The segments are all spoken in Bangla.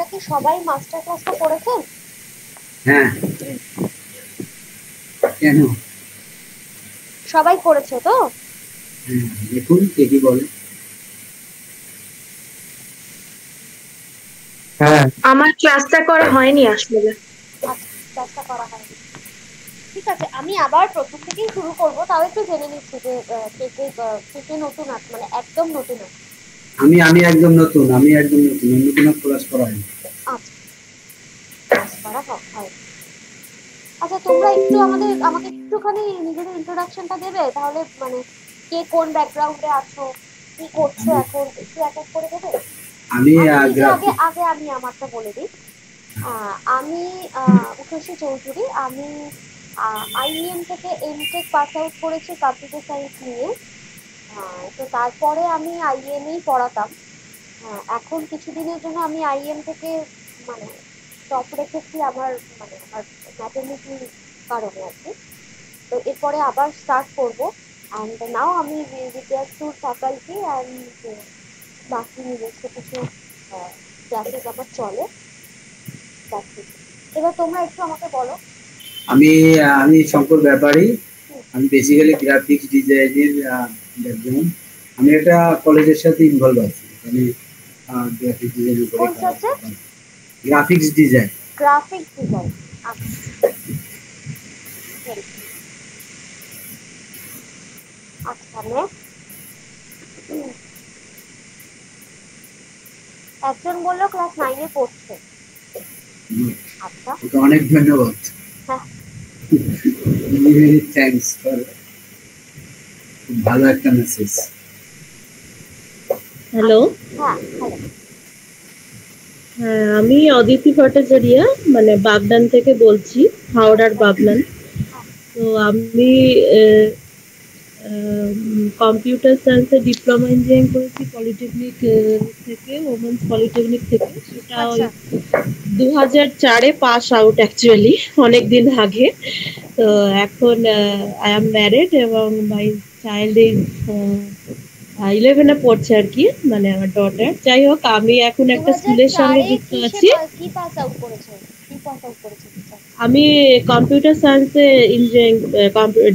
কি সবাই মাস্টার ক্লাসটা করেছেন? হ্যাঁ, কেন? সবাই করেছে তো? দেখুন কে কি বলে। হ্যাঁ, আমার ক্লাসটা করা হয়নি আসলে। আচ্ছা, ক্লাসটা করা হয়নি। ঠিক আছে, আমি আবার প্রথম থেকেই শুরু করব, তাও একটু জেনে নিচ্ছি যে কে কে নতুন আছে, মানে একদম নতুন আছে। আমি একদম নতুন, অন্য কোনো ক্লাস করা হয়নি। আচ্ছা, ক্লাস করা হয়। আচ্ছা, তোমরা একটু আমাকে একটুখানি নিজেদের ইন্ট্রোডাকশনটা দেবে তাহলে, মানে কে কোন ব্যাকগ্রাউন্ডে আছো, কি করছো এখন, একটু এক এক করে দেবে? আমি আমি নিজে গ্রাফিক। আগে আমি আমারটা বলে দিই। আমি উষসী চৌধুরী। আমি আইইএম থেকে এমটেক পাস আউট করেছি কম্পিউটার সায়েন্স নিয়ে। তো তারপরে আমি আইইএম এই পড়াতাম। এখন কিছুদিনের জন্য আমি আইইএম থেকে মানে স্টপ রেখেছি, আমার মানে আমার ম্যাটারনিটি কারণে আর কি। তো এরপরে আবার স্টার্ট করব। অ্যান্ড নাও আমি বিদ্যার্থীর ফ্যাকাল্টি অ্যান্ড বাকি নিজস্ব কিছু ক্লাসেস আমার চলে। এবার তোমরা একটু আমাকে বলো। আমি আমি শঙ্কর ব্যাপারী। আমি বেসিক্যালি গ্রাফিক্স ডিজাইনের ব্যাকগ্রাউন্ড। আমি একটা কলেজের সাথে ইনভলভ আছি, আমি গ্রাফিক ডিজাইন করে কোন subject? Graphics design. Graphics design. আচ্ছা, আচ্ছা, একজন বললো ক্লাস 9 এ পড়ছে। আচ্ছা, অনেক ধন্যবাদ। হ্যাঁ, থ্যাঙ্কস ফর ভালো একটা মেসেজ। হ্যালো, হ্যাঁ, হ্যালো। হ্যাঁ, আমি অদিতি ভট্টাচার্য, মানে বাগনান থেকে বলছি, হাওড়ার বাগনান। তো আমি কম্পিউটার সায়েন্সে ডিপ্লোমা ইঞ্জিনিয়ারিং করেছি পলিটেকনিক থেকে, ওমেন্স পলিটেকনিক থেকে। সেটা ওই 2004-এ পাস আউট, অ্যাকচুয়ালি অনেক দিন আগে। তো এখন আই এম ম্যারিড এবং মাই চাইল্ড ইজ 11-এ পড়ছে আর কি, মানে আমার ডটার। যাই হোক, আমি এখন একটা স্কুলের সঙ্গে যুক্ত আছি। কি পাস আউট করেছো? আমি কম্পিউটার সায়েন্সে ইঞ্জিনিয়ারিং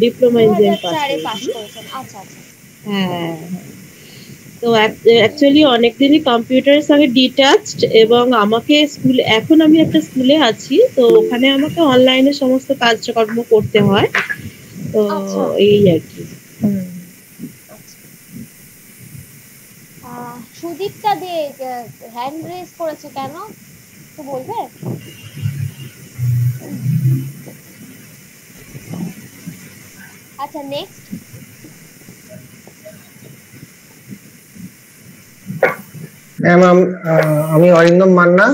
ডিপ্লোমা ইঞ্জিনিয়ারিং পাস 2004-এ পাস করেছি। করেছেন। আচ্ছা, আচ্ছা। হ্যাঁ, তো অ্যাকচুয়ালি অনেকদিনই কম্পিউটারের সঙ্গে ডিটাচড, এবং আমাকে এখন আমি একটা স্কুলে আছি, তো ওখানে আমাকে অনলাইনে সমস্ত কাজকর্ম করতে হয়। তো এই আর কি। সুদীপটা দে হ্যান্ড রেজ করেছে কেন, একটু বলবে? আচ্ছা, নেক্সট। ম্যাম, আমি অরিন্দম মান্না।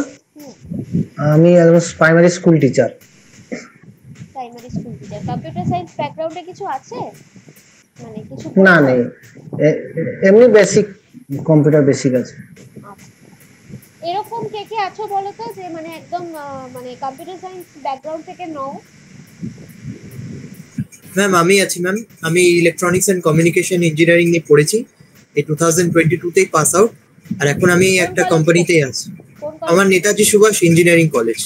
আমি একজন primary school teacher. Primary school teacher, computer science ব্যাকগ্রাউন্ডে কিছু আছে? মানে কিছু না, নেই, এমনি বেসিক কম্পিউটার বেসিক আছে। এরকম কে কে আছো বলো তো, যে মানে একদম মানে কম্পিউটার সায়েন্স ব্যাকগ্রাউন্ড থেকে নও? ম্যাম আমি আছি ম্যাম। আমি ইলেকট্রনিক্স এন্ড কমিউনিকেশন ইঞ্জিনিয়ারিং নিয়ে পড়েছি, এই 2022-তেই পাস আউট। আর এখন আমি একটা কোম্পানিতেই আছি। আমার Netaji Subhash engineering college.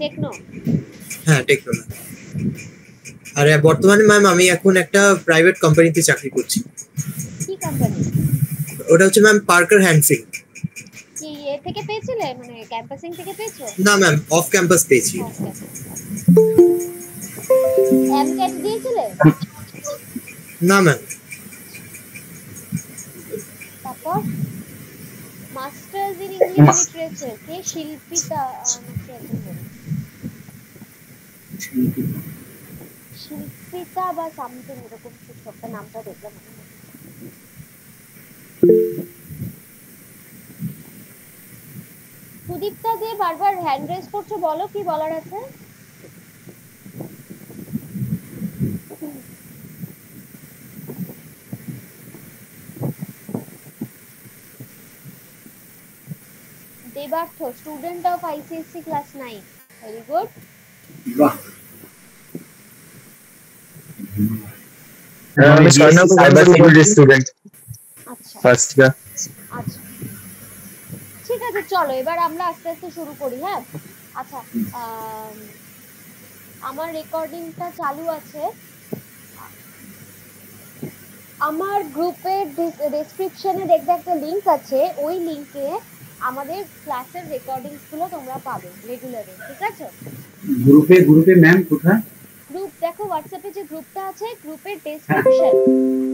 Techno? হ্যাঁ, টেকনো ম্যাম। আর বর্তমানে ম্যাম আমি এখন একটা প্রাইভেট কোম্পানিতে চাকরি করছি। কি কোম্পানি? ওটা হচ্ছে ম্যাম পার্কার হ্যান্ডফিল্ড। কি এ থেকে পেয়েছিলে, মানে ক্যাম্পাসিং থেকে পেয়েছো? না ম্যাম, অফ ক্যাম্পাস পেয়েছি। এমক্যাট দিয়েছিলে? না ম্যাম। তারপর মাস্টার্স ইন ইংলিশ লিটারেচার, কে? শিল্পিতা নাকি একজন বলে, শিল্পিতা বা সামথিং এরকম কিছু একটা, নামটা দেখলাম। সুদীপটা যে বারবার হ্যান্ড রেজ করছো, বলো কি বলার আছে? Debarth, student of ICSE class 9। Very good. বাহ। আমি সাইবার সিকিউরিটি স্টুডেন্ট, আচ্ছা, ফার্স্ট ইয়ার। আচ্ছা, ঠিক আছে, চলো এবার আমরা আস্তে আস্তে শুরু করি। হ্যাঁ, আচ্ছা, আমার রেকর্ডিংটা চালু আছে। আমার গ্রুপের ডেসক্রিপশনে দেখবে একটা লিংক আছে, ওই লিংকে আমাদের ক্লাসের রেকর্ডিংস গুলো তোমরা পাবে রেগুলারে, ঠিক আছে? গ্রুপে ম্যাম কোথায়? গ্রুপ দেখো, হোয়াটসঅ্যাপে যে গ্রুপটা আছে, গ্রুপের ডেসক্রিপশন,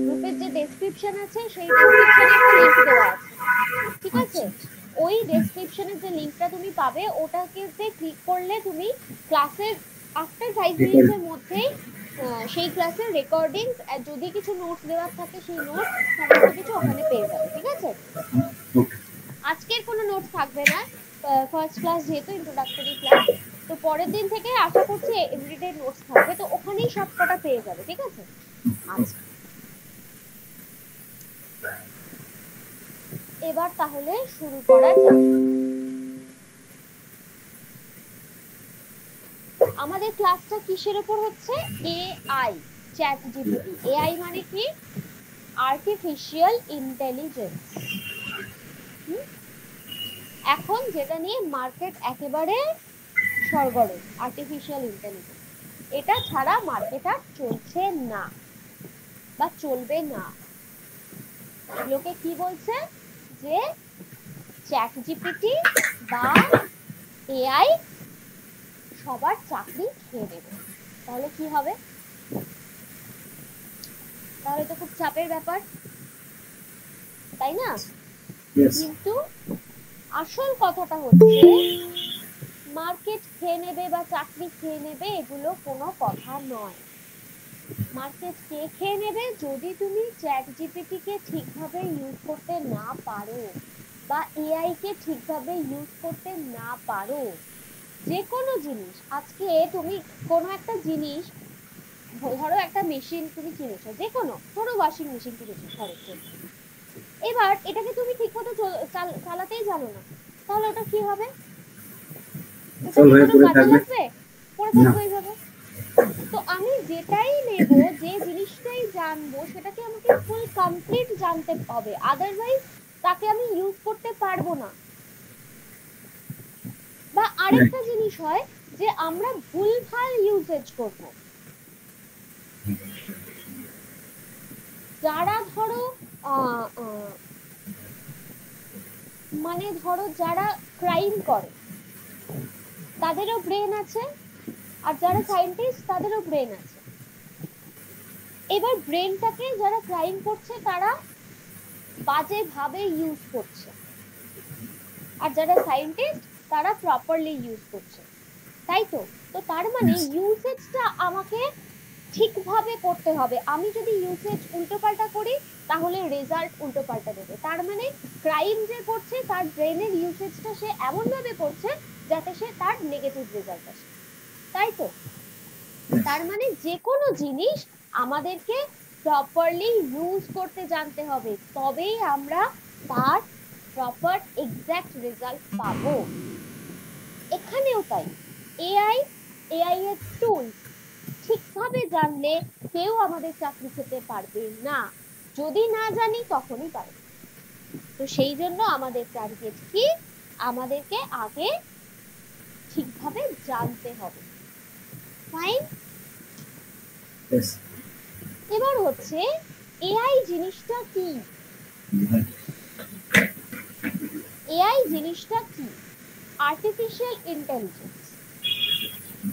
গ্রুপের যে ডেসক্রিপশন আছে সেই ডেসক্রিপশনে একটা লিংক দেওয়া আছে, ঠিক আছে? ওই ডেসক্রিপশনের যে লিংকটা তুমি পাবে, ওটাকে ক্লিক করলে তুমি ক্লাসের আফটার 5 মিনিটের মধ্যেই সেই ক্লাসের রেকর্ডিংস, যদি কিছু নোটস দেওয়ার থাকে সেই নোটস সমস্ত কিছু ওখানে পেয়ে যাবে, ঠিক আছে? আজকের কোনো নোটস থাকবে না, ফার্স্ট ক্লাস যেহেতু ইন্ট্রোডাক্টরি ক্লাস, তো পরের দিন থেকে আশা করছি এভরিডে নোটস থাকবে, তো ওখানেই সব কটা পেয়ে যাবে, ঠিক আছে? আচ্ছা, এবার তাহলে শুরু করা যাক। আমাদের ক্লাসটা কিসের উপর হচ্ছে? AI, chat GPT. এআই মানে কি? Artificial intelligence. এখন যেটা নিয়ে মার্কেট একেবারে সরগরম, আর্টিফিশিয়াল ইন্টেলিজেন্স। এটা ছাড়া মার্কেট আর চলছে না বা চলবে না। লোকে কি বলছে যে চ্যাট জিপিটি বা এআই সবার চাকরি খেয়ে নেবে। তাহলে কি হবে? তাহলে তো খুব চাপের ব্যাপার, তাই না? কিন্তু আসল কথাটা হচ্ছে মার্কেট খেয়ে নেবে বা চাকরি খেয়ে নেবে এগুলো কোনো কথা নয়। মার্কেট কে খেয়ে নেবে? যদি তুমি চ্যাট জিপিটি কে ঠিকভাবে ইউজ করতে না পারো বা এআই কে ঠিকভাবে ইউজ করতে না পারো। যে কোনো জিনিস, আজকে তুমি কোনো একটা জিনিস, ধরো একটা মেশিন তুমি কিনেছো, যে কোনো, ধরো ওয়াশিং মেশিন কিনেছো ঘরের জন্য, এবার এটাকে তুমি ঠিকমতো চালাতেই জানো না, তাহলে ওটা কি হবে? পড়ে থাকবে এইভাবে। তো আমি যেটাই নেব, যে জিনিসটাই জানবো, সেটাকে আমাকে ফুল কমপ্লিট জানতে হবে, আদারওয়াইজ তাকে আমি ইউজ করতে পারবো না। বা আরেকটা জিনিস হয় যে আমরা ভুলভাল ইউজেজ করব। যারা ধরো মানে ধরো যারা ক্রাইম করে তাদেরও ব্রেন আছে, আর যারা সায়েন্টিস্ট তাদেরও ব্রেন আছে। এবার ব্রেনটাকে যারা ক্রাইম করছে তারা বাজে ভাবে ইউজ করছে, আর যারা সায়েন্টিস্ট তারা প্রপারলি ইউজ করছে, তাই তো? তো তার মানে ইউজেজটা আমাকে ঠিকভাবে করতে হবে। আমি যদি ইউজেজ উল্টোপাল্টা করি তাহলে রেজাল্ট উল্টোপাল্টা দেবে। তার মানে ক্রাইম যে করছে তার ব্রেনের ইউজেজটা সে এমন ভাবে করছে যাতে সে তার নেগেটিভ রেজাল্ট আসে, তাই তো? তার মানে যে কোনো জিনিস আমাদেরকে প্রপারলি ইউজ করতে জানতে হবে, তবেই আমরা তার প্রপার এক্সাক্ট রেজাল্ট পাবো। এখানেও তাই। এআই এর টুল ঠিকভাবে জানলে কেউ আমাদের চাকরি খেতে পারবে না, যদি না জানি তখনই পারবে। তো সেই জন্য আমাদের টার্গেট কি? আমাদেরকে আগে ঠিকভাবে জানতে হবে। ফাইন। এবার হচ্ছে এআই জিনিসটা কি? এআই জিনিসটা কি? Artificial intelligence.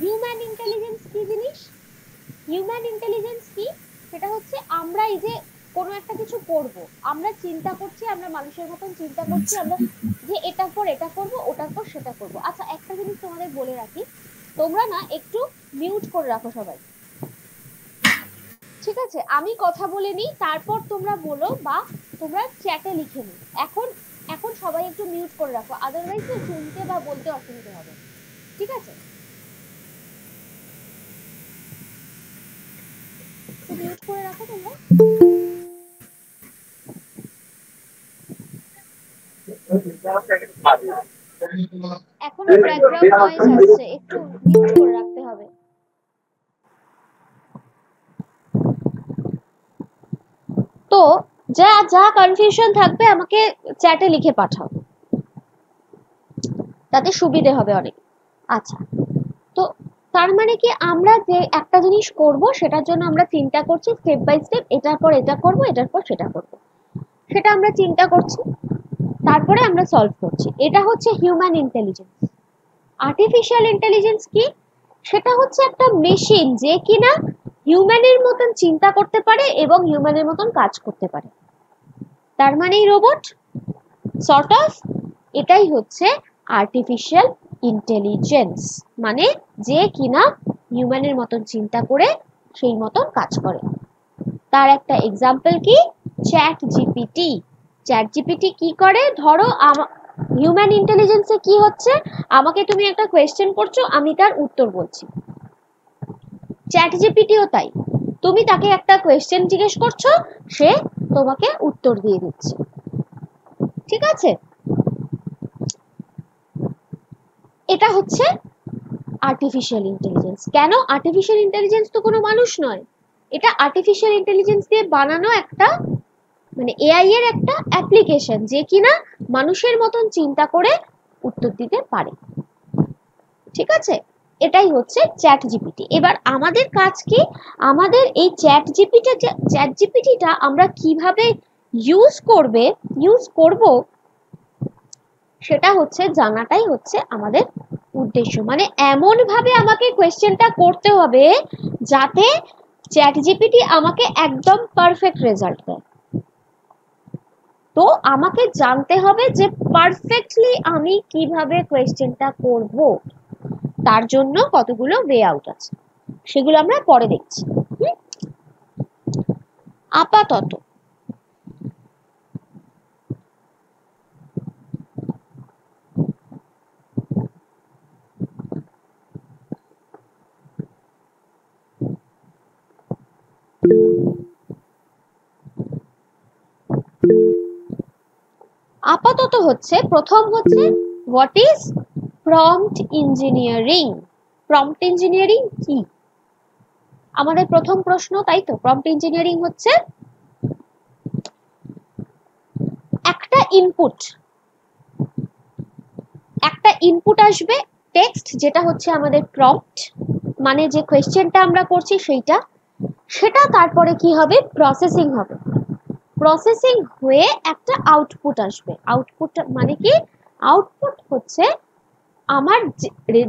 হিউম্যান ইন্টেলিজেন্স কি জিনিস? হিউম্যান ইন্টেলিজেন্স কি? সেটা হচ্ছে আমরা এই যে কোনো একটা কিছু করব, আমরা চিন্তা করছি, আমরা মানুষের মতন চিন্তা করছি, আমরা যে এটার পর এটা করব, ওটার পর সেটা করব। আচ্ছা, একটা জিনিস তোমাদের বলে রাখি, তোমরা না একটু মিউট করে রাখো সবাই, ঠিক আছে? আমি কথা বলে নিই, তারপর তোমরা বলো বা তোমরা চ্যাটে লিখে নিও। এখন সবাই একটু মিউট করে রাখো, আদারওয়াইজ শুনতে বা বলতে অসুবিধা হবে, ঠিক আছে? মিউট করে রাখো তোমরা। এখনো ব্যাকগ্রাউন্ড নয়েজ আসছে, একটু মিউট করে রাখতে হবে। তো যা যা কনফিউশন থাকবে আমাকে চ্যাটে লিখে পাঠাও। তাতে সুবিধে হবে অনেক। আচ্ছা, তো তার মানে কি আমরা যে একটা জিনিস করব সেটার জন্য আমরা চিন্তা করছি স্টেপ বাই স্টেপ, এটার পর এটা করব, এটার পর সেটা করব, সেটা আমরা চিন্তা করছি, তারপরে আমরা সলভ করছি। এটা হচ্ছে হিউম্যান ইন্টেলিজেন্স। আর্টিফিশিয়াল ইন্টেলিজেন্স কি? সেটা হচ্ছে একটা মেশিন যে কিনা হিউম্যানের মতন চিন্তা করতে পারে এবং হিউম্যানের মতন কাজ করতে পারে, তার মানেই রোবট সর্ট অফ। এটাই হচ্ছে আর্টিফিশিয়াল ইন্টেলিজেন্স, মানে যে কিনা হিউম্যানের মতন চিন্তা করে সেই মতন কাজ করে। তার একটা এক্সাম্পল কি? Chat GPT. চ্যাট জিপিটি কি করে? ধরো হিউম্যান ইন্টেলিজেন্সে কি হচ্ছে, আমাকে তুমি একটা কোয়েশ্চেন করছো, আমি তার উত্তর বলছি। চ্যাট জিপিটিও তাই, তুমি তাকে একটা কোয়েশ্চেন জিজ্ঞেস করছো, সে তোমাকে উত্তর দিয়ে দিচ্ছে। ঠিক আছে, এটা হচ্ছে আর্টিফিশিয়াল ইন্টেলিজেন্স। কেন? আর্টিফিশিয়াল ইন্টেলিজেন্স তো কোনো মানুষ নয়, এটা আর্টিফিশিয়াল ইন্টেলিজেন্স দিয়ে বানানো একটা মানে এআই এর একটা অ্যাপ্লিকেশন যে কিনা মানুষের মতন চিন্তা করে উত্তর দিতে পারে। ঠিক আছে, এটাই হচ্ছে চ্যাট জিপিটি। এবার আমাদের কাজ কি? আমাদের এই চ্যাট জিপিটিটা আমরা কিভাবে ইউজ করব সেটা হচ্ছে জানাটাই হচ্ছে আমাদের উদ্দেশ্য। মানে এমন ভাবে আমাকে কোয়েশ্চেনটা করতে হবে যাতে চ্যাট জিপিটি আমাকে একদম পারফেক্ট রেজাল্ট দেয়। তো আমাকে জানতে হবে যে পারফেক্টলি আমি কিভাবে কোয়েশ্চেনটা করব, তার জন্য কতগুলো ওয়ে আউট আছে, সেগুলো আমরা পরে দেখছি। আপাতত হচ্ছে প্রথম হচ্ছে what is prompt engineering. Prompt engineering কি আমাদের প্রথম প্রশ্ন, তাই তো? প্রম্পট ইঞ্জিনিয়ারিং হচ্ছে একটা ইনপুট আসবে টেক্সট, যেটা হচ্ছে আমাদের প্রম্পট, মানে যে কোয়েশ্চেনটা আমরা করছি সেটা তারপরে কি হবে? প্রসেসিং হবে। প্রসেসিং হয়ে একটা আউটপুট আসবে। আউটপুট মানে কি? আউটপুট হচ্ছে আমার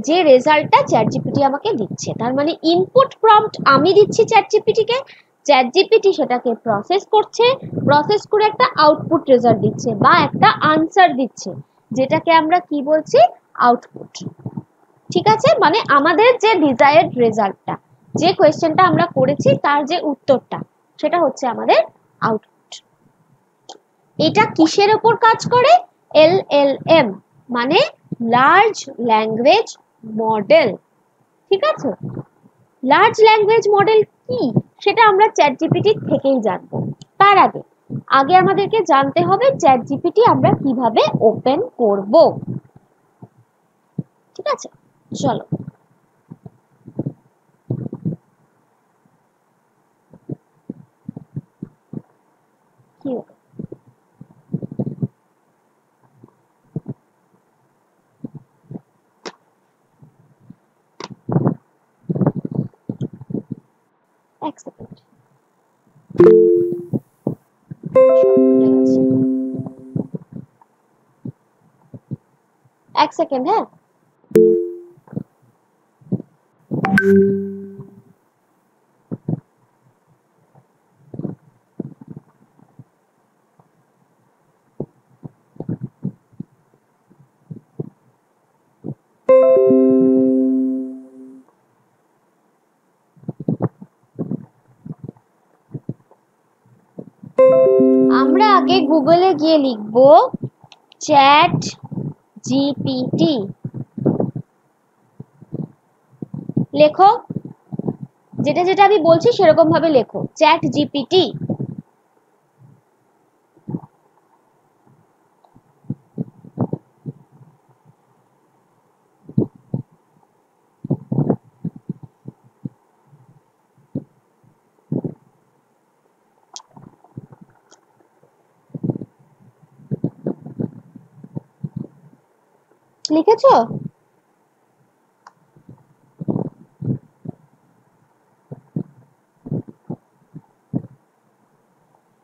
যে রেজাল্টটা চ্যাট জিপিটি আমাকে দিচ্ছে। তার মানে ইনপুট প্রম্পট আমি দিচ্ছি চ্যাট জিপিটিকে, চ্যাট জিপিটি সেটাকে প্রসেস করে একটা আউটপুট রেজাল্ট দিচ্ছে বা একটা আনসার দিচ্ছে, যেটাকে আমরা কি বলছি? আউটপুট। ঠিক আছে, মানে আমাদের যে ডিজায়ার্ড রেজাল্টটা, যে কোয়েশ্চেনটা আমরা করেছি তার যে উত্তরটা, সেটা হচ্ছে আমাদের আউটপুট। এটা কিসের উপর কাজ করে? এলএলএম, মানে লার্জ ল্যাঙ্গুয়েজ মডেল। ঠিক আছে, লার্জ ল্যাঙ্গুয়েজ মডেল কি সেটা আমরা চ্যাট জিপিটি থেকেই জানবো। তার আগে আমাদেরকে জানতে হবে চ্যাট জিপিটি আমরা কিভাবে ওপেন করব। ঠিক আছে, চলো। কি হবে? এক সেকেন্ড, এক সেকেন্ড। হ্যাঁ, আমরা আগে গুগলে গিয়ে লিখবো চ্যাট জিপিটি। লেখো, যেটা যেটা আমি বলছি সেরকম ভাবে লেখো, চ্যাট জিপিটি। লিখেছো?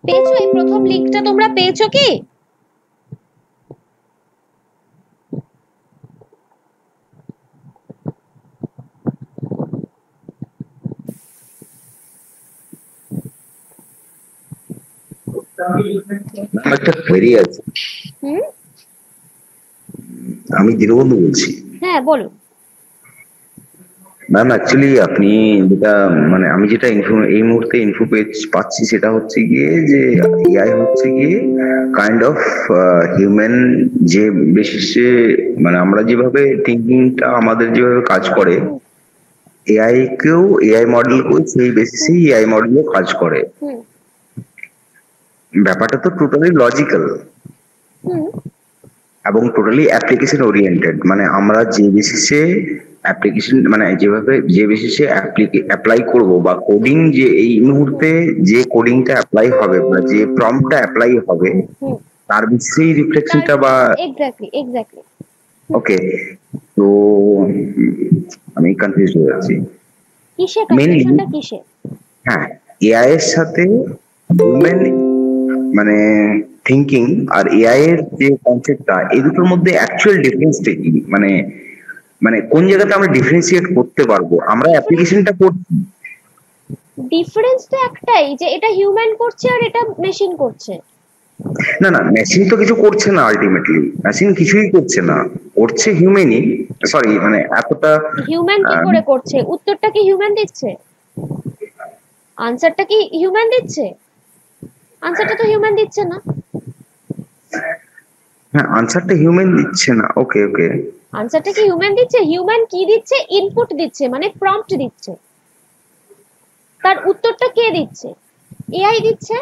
পেয়েছো? এই প্রথম লিংকটা তোমরা পেয়েছো কি? একটা কোয়েরি আছে। হুম, আমি দীনবন্ধু বলছি। হ্যাঁ বলো। ম্যাম অ্যাকচুয়ালি আপনি যেটা মানে আমি যেটা ইনফো এই মুহূর্তে ইনফো পাচ্ছি সেটা হচ্ছে গিয়ে যে এআই হচ্ছে গিয়ে কাইন্ড অফ হিউম্যান যে বেসিসে মানে আমরা যেভাবে থিঙ্কিংটা আমাদের যেভাবে কাজ করে এআই মডেলকেও সেই বেসিসেই এআই মডেলও কাজ করে। হুম ব্যাপারটা তো টোটালি লজিক্যাল হুম এবং টোটালি অ্যাপ্লিকেশন ওরিয়েন্টেড, মানে আমরা যে বেসিসে অ্যাপ্লিকেশন মানে যেভাবে যে বেসিসে অ্যাপ্লাই করব বা কোডিং যে এই মুহূর্তে যে কোডিংটা অ্যাপ্লাই হবে বা যে প্রম্পটটা অ্যাপ্লাই হবে হুম তার বেসিসেই রিফ্লেকশনটা বা এক্স্যাক্টলি ওকে। তো আমি কনফিউজ হয়ে যাচ্ছি কিসে মেইনলি। কনফিউশনটা কিসে? হ্যাঁ, এআই এর সাথে হিউম্যান মানে থিঙ্কিং আর এআই এর যে কনসেপ্টটা এই দুটোর মধ্যে অ্যাকচুয়াল ডিফারেন্সটা কি? মানে মানে কোন জায়গাতে আমরা ডিফারেন্সিয়েট করতে পারবো? আমরা অ্যাপ্লিকেশনটা করছি, ডিফারেন্সটা একটাই যে এটা হিউম্যান করছে আর এটা মেশিন করছে। না না মেশিন তো কিছু করছে না, আলটিমেটলি মেশিন কিছুই করছে না, করছে হিউম্যানই। সরি মানে এতটা হিউম্যান কি করে করছে? উত্তরটা কি হিউম্যান দিচ্ছে? আনসারটা কি হিউম্যান দিচ্ছে? আনসারটা তো হিউম্যান দিচ্ছে না। হ্যাঁ আনসারটা হিউম্যান দিচ্ছে না। ওকে ওকে, আনসারটা কি হিউম্যান দিচ্ছে? হিউম্যান কি দিচ্ছে? ইনপুট দিচ্ছে, মানে প্রম্পট দিচ্ছে। তার উত্তরটা কে দিচ্ছে? এআই দিচ্ছে।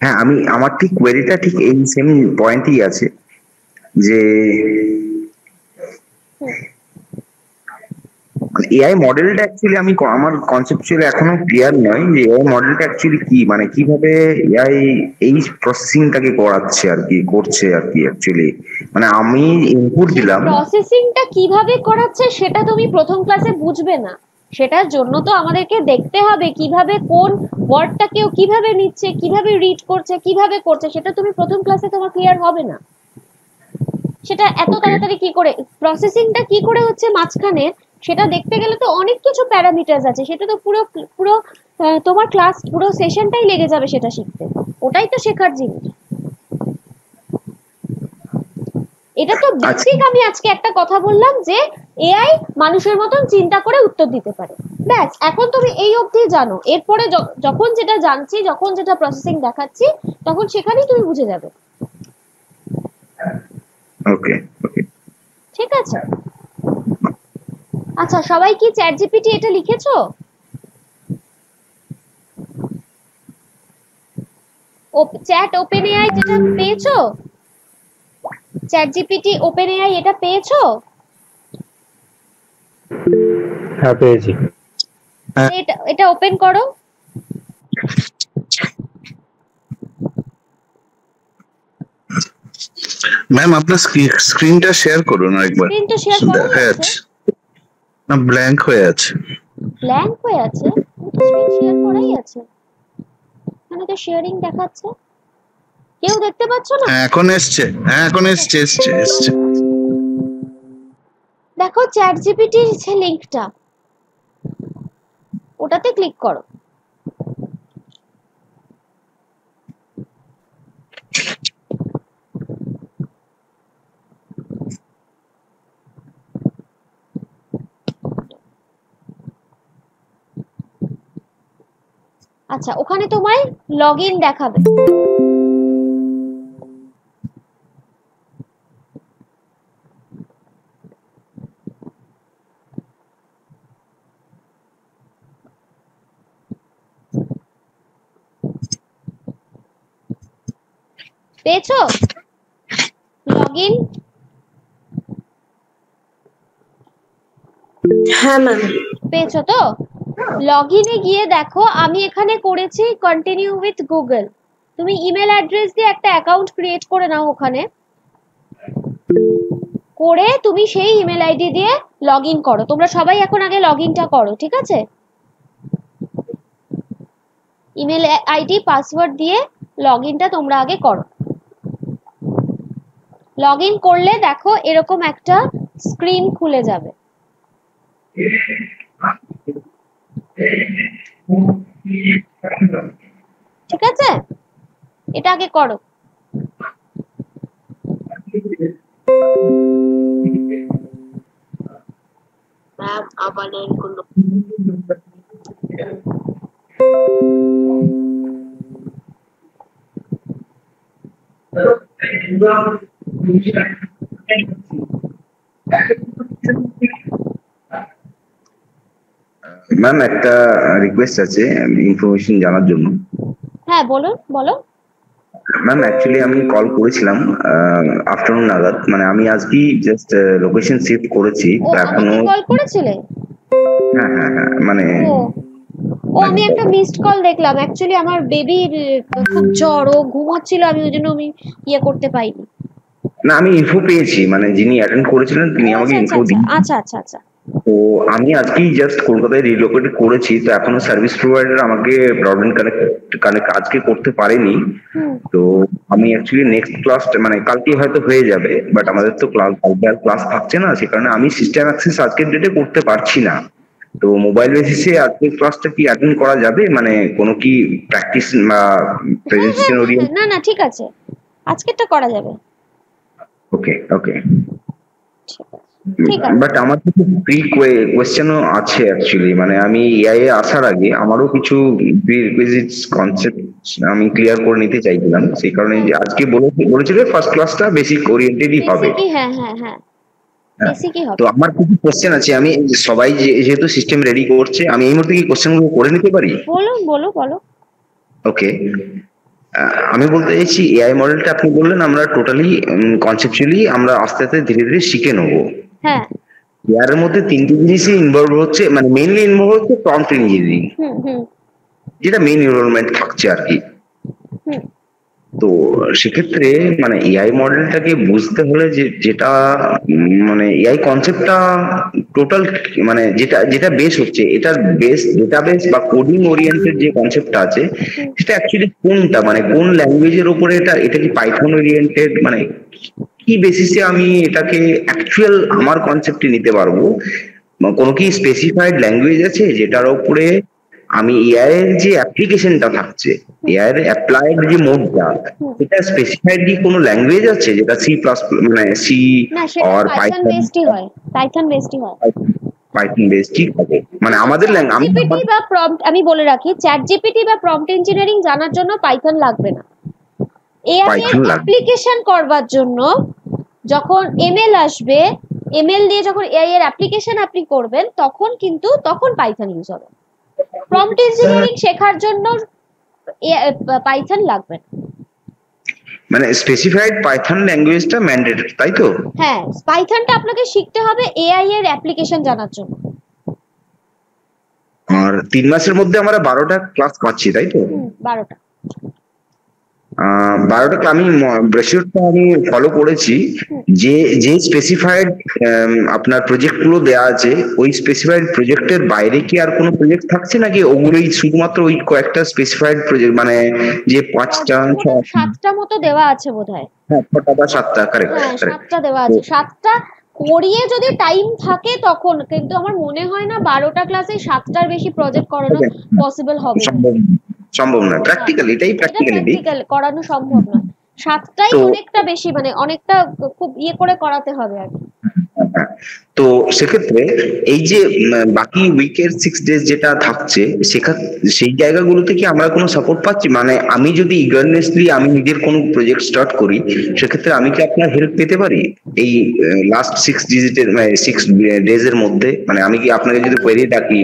হ্যাঁ আমি আমার ঠিক কোয়েরিটা ঠিক এই সেম পয়েন্টই আছে যে মানে এআই মডেলটা অ্যাকচুয়ালি আমি আমার কনসেপচুয়ালি এখনো ক্লিয়ার নয় যে এআই মডেলটা অ্যাকচুয়ালি কি, মানে কিভাবে এআই এই প্রসেসিংটাকে করাচ্ছে আর কি করছে আর কি অ্যাকচুয়ালি। মানে আমি ইনপুট দিলাম, প্রসেসিংটা কিভাবে করাচ্ছে সেটা তুমি প্রথম ক্লাসে বুঝবে না। সেটার জন্য তো আমাদেরকে দেখতে হবে কিভাবে কোন ওয়ার্ডটাকেও কিভাবে নিচ্ছে, কিভাবে রিড করছে, কিভাবে করছে, সেটা তুমি প্রথম ক্লাসে তোমার ক্লিয়ার হবে না। সেটা এত Okay. তাড়াতাড়ি কি করে প্রসেসিংটা কি করে হচ্ছে মাঝখানে, সেটা দেখতে গেলে তো অনেক কিছু প্যারামিটারস আছে। সেটা তো পুরো পুরো তোমার ক্লাস পুরো সেশনটাই লেগে যাবে সেটা শিখতে। ওটাই তো শেখার জিনিস। এটা তো বেসিক। আমি আজকে একটা কথা বললাম যে এআই মানুষের মতন চিন্তা করে উত্তর দিতে পারে, ব্যাস। এখন তুমি এই অবধি জানো, এরপরে যখন যেটা জানছি, যখন যেটা প্রসেসিং দেখাচ্ছি, তখন সেখানেই তুমি বুঝে যাবে। ওকে ওকে ঠিক আছে? আচ্ছা, সবাই কি চ্যাট জিপিটি এটা লিখেছো? চ্যাট ওপেন এআই যেটা পেয়েছো, চ্যাট জিপিটি ওপেন এআই এটা পেয়েছো? হ্যাঁ পেয়েছি। এটা ওপেন করো। ম্যাম আপনার স্ক্রিনটা শেয়ার করুন আরেকবার। স্ক্রিনটা শেয়ার করো। দেখা যাচ্ছে না, ব্ল্যাঙ্ক হয়ে আছে। ব্ল্যাঙ্ক হয়ে আছে? স্ক্রিন শেয়ার করাই আছে, এখানে তো শেয়ারিং দেখাচ্ছে। কেউ দেখতে পাচ্ছ না? হ্যাঁ এখন এসছে, হ্যাঁ এখন এসছে এসছে এসছে। দেখো চ্যাট জিপিটির যে লিংকটা, ওটাতে ক্লিক করো। আচ্ছা, ওখানে তোমায় লগইন দেখাবে। পেয়েছো লগইন? হ্যাঁ ম্যাম। পেয়েছো তো? লগইনে গিয়ে দেখো আমি এখানে করেছি কন্টিনিউ উইথ গুগল। তুমি ইমেল অ্যাড্রেস দিয়ে একটা অ্যাকাউন্ট ক্রিয়েট করে নাও ওখানে। করে তুমি সেই ইমেল আইডি দিয়ে লগ ইন করো। তোমরা সবাই এখন আগে লগ ইনটা করো, ঠিক আছে? ইমেল আইডি পাসওয়ার্ড দিয়ে লগ ইনটা তোমরা আগে করো। লগ ইন করলে দেখো এরকম একটা স্ক্রিন খুলে যাবে। ঠিক আছে, এটা আগে করো। ম্যাম আমাদের কোনো ম্যাম একটা রিকোয়েস্ট আছে ইনফরমেশন জানার জন্য। হ্যাঁ বলুন, বলো। ম্যাম অ্যাকচুয়ালি আমি কল করেছিলাম আফটারনুন নাগাদ, মানে আমি আজকেই জাস্ট লোকেশন শিফট করেছি, তো এখনো কল করেছিলে? হ্যাঁ হ্যাঁ হ্যাঁ মানে আমি একটা মিসড কল দেখলাম। অ্যাকচুয়ালি আমার বেবির খুব জ্বর, ও ঘুমোচ্ছিল, আমি ওই জন্য আমি ইয়ে করতে পাইনি। না আমি ইনফো পেয়েছি, মানে যিনি অ্যাটেন্ড করেছিলেন তিনি আমাকে ইনফো দিন। আচ্ছা আচ্ছা আচ্ছা। তো আমি আজকেই জাস্ট কলকাতায় রিলোকেট করেছি, তো এখনো সার্ভিস প্রোভাইডার আমাকে ব্রডব্যান্ড কানেক্ট আজকে করতে পারেনি। তো আমি অ্যাকচুয়ালি নেক্সট ক্লাস মানে কালকে হয়তো হয়ে যাবে, বাট আমাদের তো ক্লাস থাকছে না, সে কারণে আমি সিস্টেম অ্যাক্সেস আজকের ডেটে করতে পারছি না। তো মোবাইল বেসিসে আজকের ক্লাসটা কি অ্যাটেন্ড করা যাবে, মানে কোনো কি প্র্যাকটিস বা প্রেজেন্টেশন ওরিয়েন্টেড? না না ঠিক আছে, আজকেরটা করা যাবে। ওকে ওকে ঠিক আছে। বাট আমার কিছু প্রি কোয়েশ্চেনও আছে অ্যাকচুয়ালি, মানে আমি এআই এ আসার আগে আমারও কিছু প্রি রিকুইজিটস কনসেপ্ট আমি ক্লিয়ার করে নিতে চাইছিলাম, সেই কারণে যে আজকে বলেছিল ফার্স্ট ক্লাসটা বেসিক ওরিয়েন্টেডই হবে। হ্যাঁ হ্যাঁ হ্যাঁ বেসিকই হবে। তো আমার কিছু কোশ্চেন আছে, আমি সবাই যেহেতু সিস্টেম রেডি করছে, আমি এই মুহূর্তে কি কোশ্চেনগুলো করে নিতে পারি? বলো বলো বলো। ওকে, আমি বলতে চাইছি এআই মডেলটা আপনি বললেন আমরা টোটালি কনসেপচুয়ালি আমরা আস্তে আস্তে ধীরে ধীরে শিখে নেবো। হ্যাঁ, এর মধ্যে তিনটি জিনিসই ইনভলভ হচ্ছে, মানে মেইনলি ইনভলভ হচ্ছে প্রম্পট ইঞ্জিনিয়ারিং, যেটা মেইন এনরোলমেন্ট থাকছে আর কি। তো সেক্ষেত্রে মানে এআই মডেলটাকে বুঝতে হলে যেটা মানে এআই কনসেপ্টটা টোটাল মানে যেটা বেস হচ্ছে, এটার বেস ডেটাবেস বা কোডিং ওরিয়েন্টেড যে কনসেপ্টটা আছে সেটা অ্যাকচুয়ালি কোনটা, মানে কোন ল্যাঙ্গুয়েজের উপরে এটা কি পাইথন ওরিয়েন্টেড, মানে কি বেসিসে আমি এটাকে অ্যাকচুয়াল আমার কনসেপ্টে নিতে পারবো? কোনো কি স্পেসিফাইড ল্যাঙ্গুয়েজ আছে যেটার উপরে আমি এআই এর যে অ্যাপ্লিকেশনটা থাকছে, এআই এর অ্যাপ্লাইড যে মোডটা, এটা স্পেসিফাইডলি কোনো ল্যাঙ্গুয়েজ আছে যেটা সি প্লাস মানে সি অর পাইথন বেসডই হয়, পাইথন বেসডই হয়, পাইথন বেসডই হবে। মানে আমাদের জিপিটি বা প্রম্পট, আমি বলে রাখি, চ্যাট জিপিটি বা প্রম্পট ইঞ্জিনিয়ারিং জানার জন্য পাইথন লাগবে না। এআই এর অ্যাপ্লিকেশন করবার জন্য যখন এমএল আসবে, এমএল দিয়ে যখন এআই এর অ্যাপ্লিকেশন আপনি করবেন, তখন পাইথন ইউজ হবে। প্রম্পট ইঞ্জিনিয়ারিং শেখার জন্য পাইথন লাগবে না। মানে স্পেসিফাইড পাইথন ল্যাঙ্গুয়েজটা ম্যান্ডেটরি, তাই তো? হ্যাঁ, পাইথনটা আপনাকে শিখতে হবে এআই এর অ্যাপ্লিকেশন জানার জন্য। আর 3 মাসের মধ্যে আমরা 12টা ক্লাস পাচ্ছি, তাই তো? 12টা। 12টা আমি ব্রেশিওরটা আমি ফলো করেছি, যে স্পেসিফাইড আপনার প্রজেক্ট গুলো দেওয়া আছে, ওই স্পেসিফাইড প্রজেক্টের বাইরে কি আর কোনো প্রজেক্ট থাকছে নাকি ওগুলোই শুধুমাত্র ওই কয়েকটা স্পেসিফাইড প্রজেক্ট, মানে যে 5টা 7টা মতো দেওয়া আছে বোধহয়। হ্যাঁ 6টা বা 7টা, কারেক্ট। 7টা দেওয়া আছে, 7টা করিয়ে যদি টাইম থাকে তখন, কিন্তু আমার মনে হয় না 12টা ক্লাসে 7টার বেশি প্রজেক্ট করানো পসিবল হবে। সম্ভব না, প্র্যাকটিক্যাল এটাই প্র্যাকটিক্যালিটি করানো সম্ভব না। 7টাই অনেকটা বেশি, মানে অনেকটা খুব ইয়ে করে করাতে হবে আর কি। তো সেক্ষেত্রে এই যে বাকি উইকের 6 ডেজ যেটা থাকছে, সেই জায়গাগুলোতে কি আমরা কোনো সাপোর্ট পাচ্ছি? মানে আমি যদি ইগারনেসলি আমি নিজের কোনো প্রজেক্ট স্টার্ট করি, সেক্ষেত্রে আমি কি আপনার হেল্প পেতে পারি এই লাস্ট 6 ডেজ এর মধ্যে? মানে আমি কি আপনাকে যদি কোয়েরি ডাকি,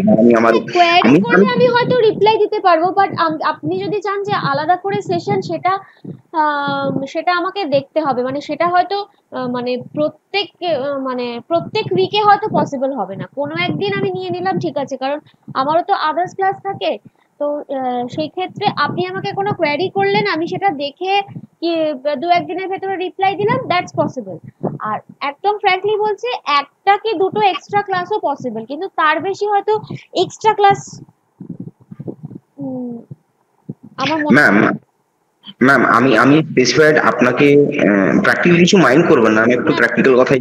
আমি হয়তো রিপ্লাই দিতে পারবো, বাট আপনি যদি চান যে আলাদা করে সেশন, সেটা আমাকে দেখতে হবে। মানে সেটা হয়তো মানে প্রত্যেক উইকে হয়তো পসিবল হবে না। কোনো একদিন আমি নিয়ে নিলাম, ঠিক আছে, কারণ আমারও তো আদার্স ক্লাস থাকে। তো সেই ক্ষেত্রে আপনি আমাকে কোনো কোয়েরি করলেন, আমি সেটা দেখে কি 2-1 দিনের ভেতরে রিপ্লাই দিলাম, দ্যাটস পসিবল। আর একদম ফ্র্যাঙ্কলি বলছি, একটা কি দুটো এক্সট্রা ক্লাসও পসিবল, কিন্তু তার বেশি হয়তো এক্সট্রা ক্লাস আমার মনে ম্যাম, ম্যাম আমি আমি স্পেসিফাইড আপনাকে প্র্যাকটিক্যাল কিছু মাইন্ড করবেন না, আমি একটু প্র্যাকটিক্যাল কথাই।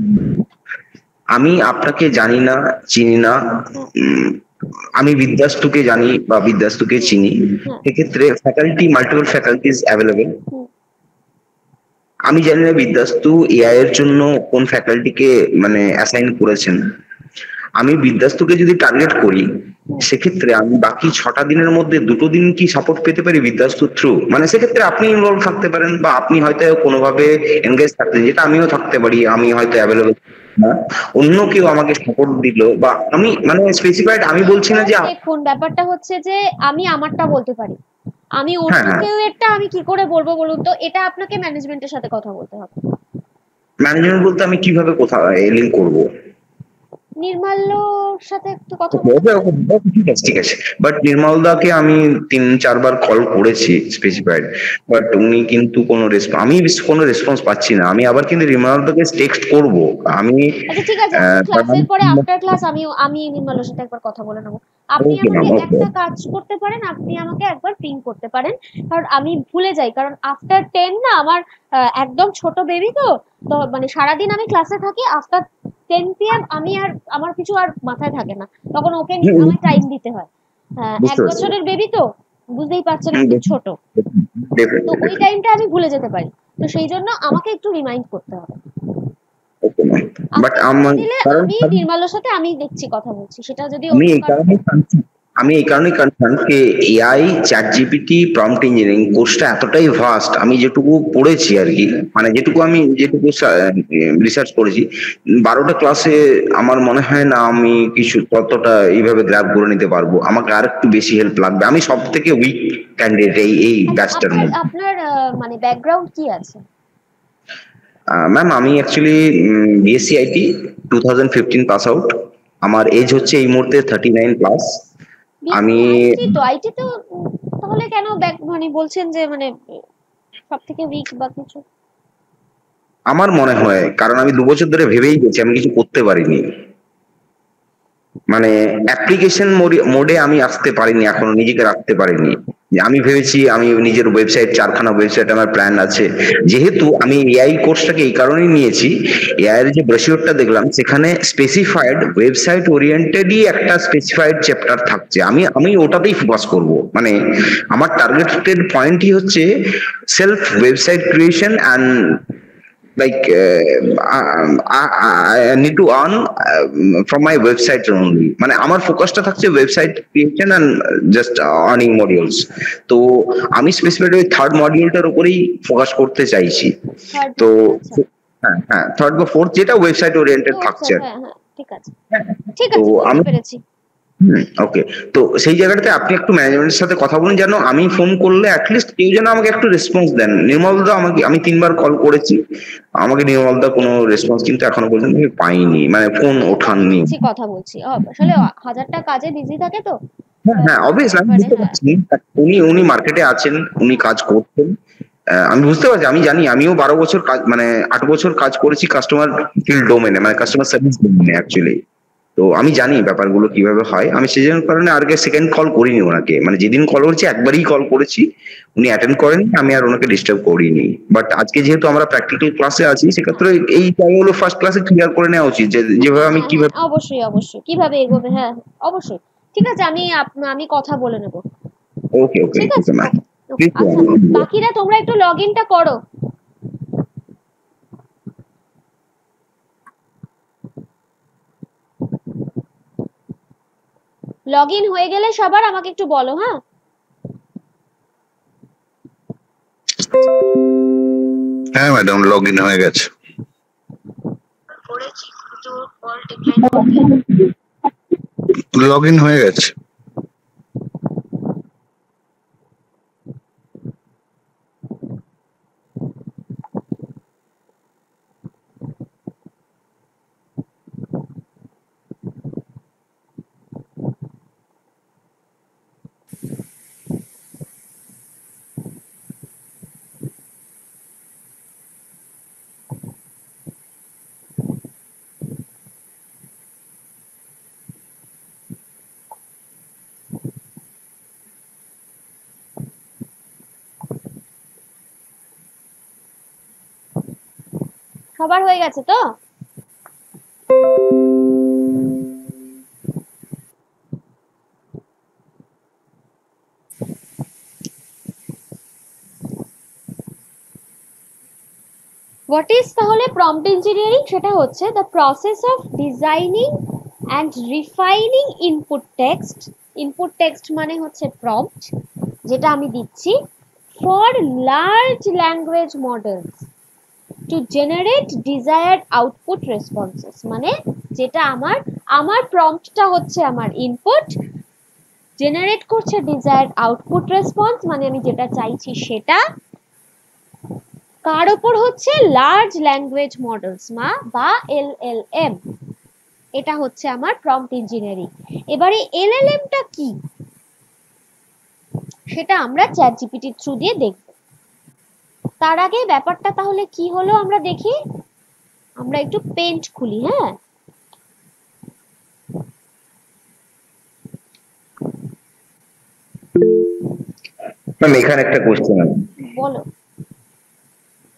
আমি আপনাকে জানি না, চিনি না। আমি বিদ্যাস্তুকে জানি বা বিদ্যাস্তুকে চিনি, সেক্ষেত্রে ফ্যাকাল্টি, মাল্টিপল ফ্যাকাল্টিজ অ্যাভেলেবেল। আমি জানি না বিদ্যাস্তু এআই এর জন্য কোন ফ্যাকাল্টিকে মানে অ্যাসাইন করেছেন। আমি বিদ্যাস্তুকে যদি টার্গেট করি, সেক্ষেত্রে আমি বাকি 6টা দিনের মধ্যে 2টো দিন কি সাপোর্ট পেতে পারি বিদ্যাস্তুর থ্রু? মানে সেক্ষেত্রে আপনি ইনভলভ থাকতে পারেন, বা আপনি হয়তো কোনোভাবে এনগেজ থাকতে, যেটা আমিও থাকতে পারি, আমি হয়তো অ্যাভেলেবল না, অন্য কেউ আমাকে সাপোর্ট দিল, বা আমি মানে স্পেসিফাইড আমি বলছি না যে দেখুন ব্যাপারটা হচ্ছে যে আমি আমারটা বলতে পারি, আমি হ্যাঁ, অন্য হ্যাঁ। কেউ এরটা আমি কি করে বলবো বলুন তো? এটা আপনাকে ম্যানেজমেন্টের সাথে কথা বলতে হবে। ম্যানেজমেন্ট বলতে আমি কিভাবে কোথাও লিঙ্ক করবো? নির্মাল্যর সাথে একটু কথা ওকে, ওকে, ওকে, ওকে, ঠিক আছে, ঠিক আছে। বাট নির্মলদাকে আমি 3-4 বার কল করেছি স্পেসিফাইড, বাট উনি কিন্তু আমি কোনো রেসপন্স পাচ্ছি না। আমি আবার কিন্তু নির্মলদাকে টেক্সট করব। আমি আচ্ছা ঠিক আছে, ক্লাসের পরে আফটার ক্লাস আমি নির্মাল্যর সাথে একবার কথা বলে নেবো। আপনি ওকে ম্যাম, আমাকে ওকে। একটা কাজ করতে পারেন, আপনি আমাকে একবার পিং করতে পারেন, কারণ আমি ভুলে যাই, কারণ আফটার 10 না আমার একদম ছোট বেবি, তো তো মানে সারাদিন আমি ক্লাসে থাকি, আফটার 10 PM আমি আর আমার কিছু আর মাথায় থাকে না, তখন ওকে আমার টাইম দিতে হয়। 1 বছরের বেবি তো বুঝতেই পারছেন, একটু ছোট, তো ওই টাইমটা আমি ভুলে যেতে পারি, তো সেই জন্য আমাকে একটু রিমাইন্ড করতে হবে। বাট আমি নির্মাল্যর সাথে আমি দেখছি, কথা বলছি, সেটা যদি আমি এই কারণে কনসার্ন যে AI, chat GPT, prompt engineering কোর্সটা এতটাই ভাস্ট। আমি যেটুকু পড়েছি আর কি, মানে যেটুকু রিসার্চ করেছি, 12টা ক্লাসে আমার মনে হয় না আমি কিছু ততটা এইভাবে গ্র্যাব করে নিতে পারবো। আমাকে আর একটু বেশি হেল্প লাগবে। আমি সব থেকে উইক ক্যান্ডিডেট এই ব্যাচটার মধ্যে। আপনার মানে ব্যাকগ্রাউন্ড কি আছে? ম্যাম আমি actually BSc IT 2015 pass out. আমার এজ হচ্ছে এই মুহূর্তে 39 প্লাস। আমি আইটি তো তাহলে কেন মানে বলছেন যে মানে সব থেকে উইক বা কিছু? আমার মনে হয় কারণ আমি 2 বছর ধরে ভেবেই গেছি, আমি কিছু করতে পারিনি, মানে অ্যাপ্লিকেশন মোডে আমি আসতে পারিনি, এখনো নিজেকে রাখতে পারিনি। আমি ভেবেছি আমি নিজের ওয়েবসাইট, 4খানা ওয়েবসাইট আমার প্ল্যান আছে। যেহেতু আমি এআই কোর্সটাকে এই কারণেই নিয়েছি, এআই এর যে ব্রোশিওরটা দেখলাম সেখানে স্পেসিফাইড ওয়েবসাইট ওরিয়েন্টেডই একটা স্পেসিফাইড চ্যাপ্টার থাকছে। আমি ওটাতেই ফোকাস করব। মানে আমার টার্গেটেড পয়েন্টই হচ্ছে self website creation and like I need to earn from my website only. মানে আমার ফোকাসটা থাকছে website creation and just earning modules. তো আমি স্পেসিফিক ওই থার্ড মডিউলটার উপরেই ফোকাস করতে চাইছি। তো হ্যাঁ, হ্যাঁ, থার্ড বা ফোর্থ যেটা ওয়েবসাইট ওরিয়েন্টেড থাকছে। ঠিক আছে, ঠিক আছে, বুঝতে পেরেছি। ওকে, তো সেই জায়গাটাতে আপনি একটু ম্যানেজমেন্টের সাথে কথা বলুন, যেন আমি ফোন করলে অ্যাটলিস্ট কেউ যেন আমাকে একটু রেসপন্স দেন। নির্মলদা আমি 3 বার কল করেছি, আমাকে নির্মলদা কোনো রেসপন্স কিন্তু এখনো পর্যন্ত আমি পাইনি, মানে ফোন ওঠাননি। কথা বলছি আসলে হাজারটা কাজে বিজি থাকে তো। হ্যাঁ, অবভিয়াসলি আমি বুঝতে পারছি। উনি মার্কেটে আছেন, উনি কাজ করছেন, আমি বুঝতে পারছি, আমি জানি। আমিও 12 বছর কাজ, মানে 8 বছর কাজ করেছি কাস্টমার ফিল্ড ডোমেনে, মানে কাস্টমার সার্ভিস ডোমেনে অ্যাকচুয়ালি। তো আমি জানি ব্যাপারগুলো কিভাবে হয়। আমি সেই কারণে আগে সেকেন্ড কল করিনি ওনাকে, মানে যেদিন কল করেছি একবারই কল করেছি, উনি অ্যাটেন্ড করেনি, আমি আর ওনাকে ডিস্টার্ব করিনি। বাট আজকে যেহেতু আমরা প্র্যাকটিক্যাল ক্লাসে আছি, সেক্ষেত্রে এই জায়গাগুলো ফার্স্ট ক্লাসে ক্লিয়ার করে নেওয়া উচিত, যেভাবে আমি কিভাবে অবশ্যই কিভাবে এগোবে। হ্যাঁ অবশ্যই, ঠিক আছে, আমি কথা বলে নেব। ওকে, ওকে, ঠিক আছে, বাকিরা তোমরা একটু লগ ইনটা করো। লগ ইন হয়ে গেলে সবার আমাকে একটু বলো। হ্যাঁ, হ্যাঁ ম্যাডাম, লগ ইন হয়ে গেছে। লগ ইন হয়ে গেছে। সবার হয়ে গেছে তো? হোয়াট ইজ তাহলে প্রম্পট ইঞ্জিনিয়ারিং? সেটা হচ্ছে the process of designing and refining input text. Input text মানে হচ্ছে প্রম্পট, যেটা আমি দিচ্ছি, for large language models to generate desired output responses. মানে যেটা আমার প্রম্পটটা হচ্ছে আমার ইনপুট, জেনারেট করছে ডিজায়ার্ড আউটপুট রেসপন্স, মানে আমি যেটা চাইছি সেটা। কার ওপর হচ্ছে? লার্জ ল্যাঙ্গুয়েজ মডেলস বা এলএলএম। এটা হচ্ছে আমার প্রম্পট ইঞ্জিনিয়ারিং। এবারে এলএলএমটা কি সেটা আমরা চ্যাটজিপিটি থ্রু দিয়ে দেখব। তার আগে ব্যাপারটা তাহলে কি হলো আমরা দেখি। আমরা একটু পেন্ট খুলি। হ্যাঁ, ম্যাম এখানে একটা কোশ্চেন আছে, বলো।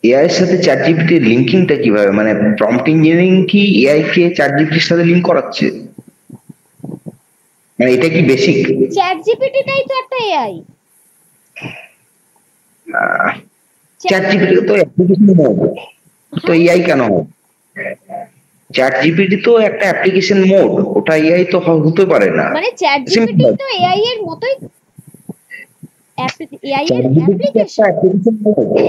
এআই এর সাথে চ্যাট জিপিটির লিঙ্কিংটা কিভাবে, মানে প্রম্পট ইঞ্জিনিয়ারিং কি এআই কে চ্যাট জিপিটির সাথে লিংক করাচ্ছে, মানে এটা কি বেসিক? চ্যাটজিপিটিটাই তো একটা এআই। চ্যাট জিপিটি তো অ্যাপ্লিকেশন মোড, তো এআই কেন হবে? চ্যাট জিপিটি তো একটা অ্যাপ্লিকেশন মোড, ওটা এআই তো হতে পারে না। মানে চ্যাটজিপিটি তো এআই এর মতোই, এআই এর অ্যাপ্লিকেশন,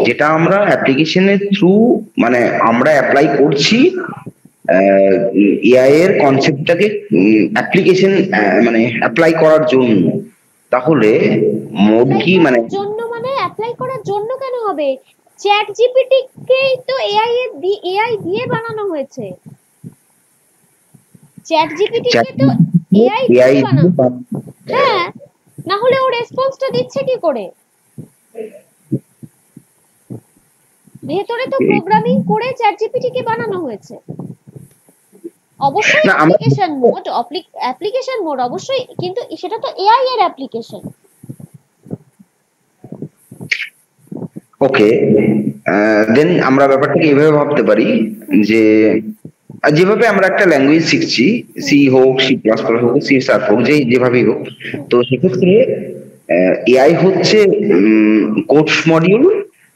যেটা আমরা অ্যাপ্লিকেশনের থ্রু মানে আমরা অ্যাপ্লাই করছি এআই এর কনসেপ্টটাকে অ্যাপ্লিকেশন মানে অ্যাপ্লাই করার জন্য। তাহলে মোড কি মানে জন্য, মানে অ্যাপ্লাই করার জন্য কেন হবে? চ্যাটজিপিটি কেই তো এআই দিয়ে বানানো হয়েছে। চ্যাটজিপিটি কে তো এআই দিয়ে বানানো। হ্যাঁ, না হলে ও রেসপন্সটা দিচ্ছে কি করে? ভেতরে তো প্রোগ্রামিং করে চ্যাটজিপিটি কে বানানো হয়েছে। অবশ্যই অ্যাপ্লিকেশন মোড অবশ্যই, কিন্তু সেটা তো এআই এর অ্যাপ্লিকেশন। ওকে, দেন আমরা ব্যাপারটাকে এইভাবে ভাবতে পারি যে যেভাবে আমরা একটা ল্যাঙ্গুয়েজ শিখছি, সি হোক, সি প্লাস প্লাস হোক, সি শার্প হোক, যেভাবেই হোক, তো সেক্ষেত্রে এআই হচ্ছে codes module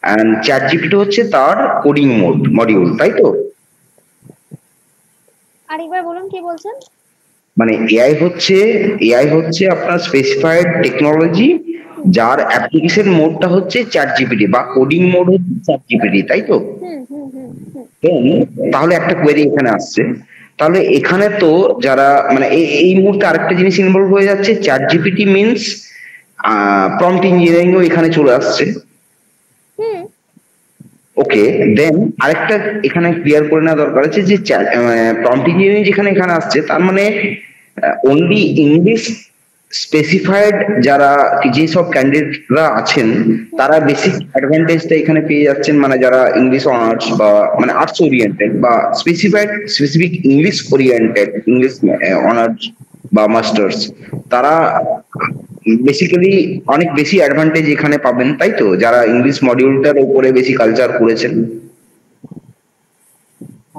and ChatGPT হচ্ছে তার কোডিং মডিউল, তাই তো? আরেকবার বলুন, কি বলছেন? মানে এআই হচ্ছে আপনার স্পেসিফাইড টেকনোলজি, যার অ্যাপ্লিকেশন মোডটা হচ্ছে চ্যাট জিপিটি বা কোডিং মোড হচ্ছে চ্যাট জিপিটি, তাই তো? তাহলে একটা কোয়েরি এখানে আসছে, তাহলে এখানে তো যারা মানে এই মুহূর্তে আরেকটা জিনিস ইনভলভ হয়ে যাচ্ছে, ChatGPT means prompt engineering ও এখানে চলে আসছে। ওকে, দেন আরেকটা এখানে ক্লিয়ার করে নেওয়া দরকার আছে যে প্রম্পট ইঞ্জিনিয়ারিং যেখানে এখানে আসছে, তার মানে অনলি ইংলিশ স্পেসিফাইড যারা যেসব ক্যান্ডিডেটরা আছেন তারা বেসিক অ্যাডভান্টেজটা এখানে পেয়ে যাচ্ছেন, মানে যারা ইংলিশ অনার্স বা মানে আর্টস ওরিয়েন্টেড বা specific English oriented, English honours বা মাস্টার্স, তারা বেসিক্যালি অনেক বেশি অ্যাডভান্টেজ এখানে পাবেন, তাই তো? যারা ইংলিশ মডিউলটার উপরে বেশি কালচার করেছেন।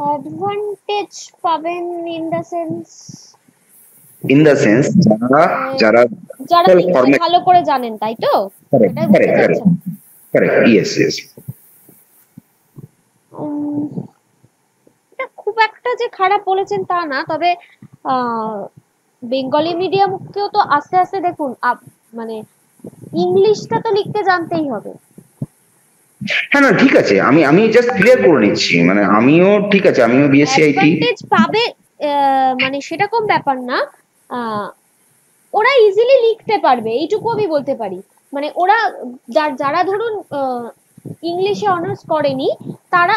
অ্যাডভান্টেজ পাবেন ইন দ্য সেন্স যারা ভালো করে জানেন, তাই তো? Correct, yes. এটা খুব একটা যে খারাপ বলেছেন তা না, তবে বেঙ্গলি মিডিয়ামকেও তো আস্তে আস্তে দেখুন, মানে ইংলিশটা তো লিখতে জানতেই হবে। হ্যাঁ, না ঠিক আছে, আমি জাস্ট ক্লিয়ার করে নিচ্ছি, মানে আমিও ঠিক আছে, আমিও বিএসসি আইটি পাবে, মানে সেরকম ব্যাপার না। ওরা ইজিলি লিখতে পারবে, এইটুকু আমি বলতে পারি। মানে ওরা যারা ধরুন ইংলিশে অনার্স করেনি, তারা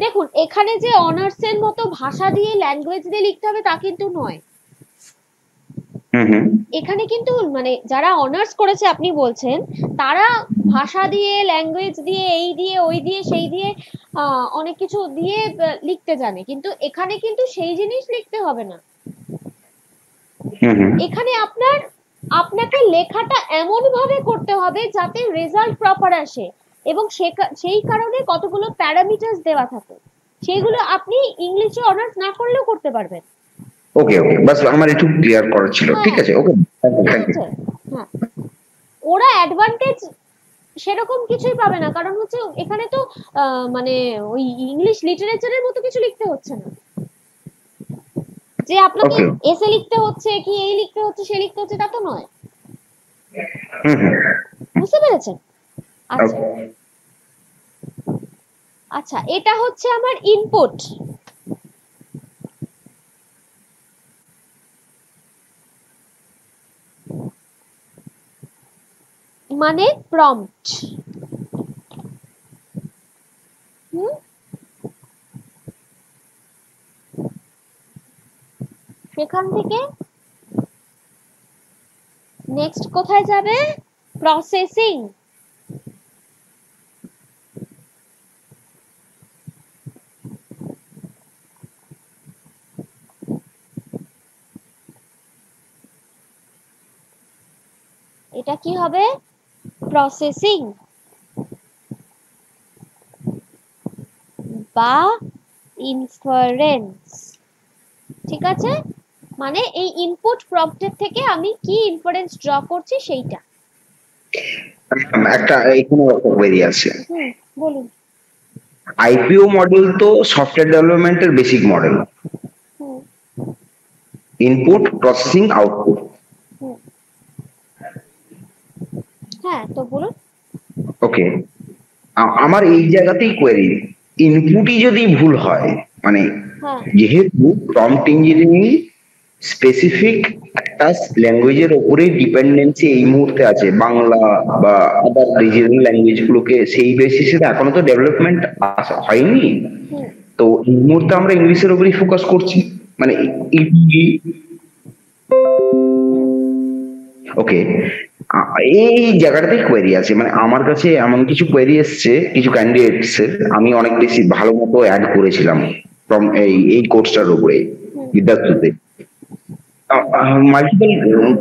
দেখুন এখানে যে অনার্সের মতো ভাষা দিয়ে ল্যাঙ্গুয়েজ দিয়ে লিখতে হবে তা কিন্তু নয়। এখানে কিন্তু মানে যারা অনার্স করেছে আপনি বলছেন, তারা ভাষা দিয়ে, ল্যাঙ্গুয়েজ দিয়ে, এই দিয়ে, ওই দিয়ে, সেই দিয়ে, অনেক কিছু দিয়ে লিখতে জানে, কিন্তু এখানে কিন্তু সেই জিনিস লিখতে হবে না। এখানে আপনাকে লেখাটা এমন ভাবে করতে হবে যাতে রেজাল্ট প্রপার আসে, এবং সেই কারণে কতগুলো প্যারামিটারস দেওয়া থাকে। সেইগুলো আপনি ইংলিশে অনার্স না করলেও করতে পারবেন। ওকে ওকে, বাস আমার একটু ক্লিয়ার করার ছিল। ঠিক আছে, ওকে, থ্যাংক ইউ। হ্যাঁ, ওরা অ্যাডভান্টেজ সেরকম কিছুই পাবে না, কারণ হচ্ছে এখানে তো মানে ওই ইংলিশ লিটারেচারের মতো কিছু লিখতে হচ্ছে না যে আপনাকে এসে লিখতে হচ্ছে কি এই লিখতে হচ্ছে সে লিখতে হচ্ছে, তা তো নয়। বুঝতে পেরেছেন? আচ্ছা আচ্ছা, এটা হচ্ছে আমার ইনপুট, মানে প্রম্পট। সেখান থেকে নেক্সট কোথায় যাবে? প্রসেসিং। এটা কি হবে? প্রসেসিং বা ইনফারেন্স। ঠিক আছে, মানে এই ইনপুট প্রম্পটের থেকে আমি কি ইনফারেন্স ড্র করছি সেইটা। একটা এখানে কোয়েরি আছে। বলুন। আইপিও মডেল তো সফটওয়্যার ডেভেলপমেন্টের basic model, input processing output. হ্যাঁ, তো বলুন। ওকে, আমার এই জায়গাতেই কোয়েরি, ইনপুটই যদি ভুল হয়, মানে যেহেতু প্রম্পট ইঞ্জিনিয়ারিং স্পেসিফিক একটা ল্যাঙ্গুয়েজের উপরে ডিপেন্ডেন্সি এই মুহূর্তে আছে, বাংলা বা আদার রিজিয়নাল ল্যাঙ্গুয়েজ গুলোকে সেই বেসিসে এখনো তো ডেভেলপমেন্ট হয়নি। তো এই মুহূর্তে আমরা ইংলিশের উপরেই ফোকাস করছি, মানে ওকে। এই জায়গাটাতেই কোয়েরি আছে, মানে আমার কাছে এমন কিছু কোয়েরি এসছে কিছু ক্যান্ডিডেটস এর, আমি অনেক বেশি ভালো মতো অ্যাড করেছিলাম এই কোর্সটার উপরে বিদ্যার্থীতে। মাল্টিপল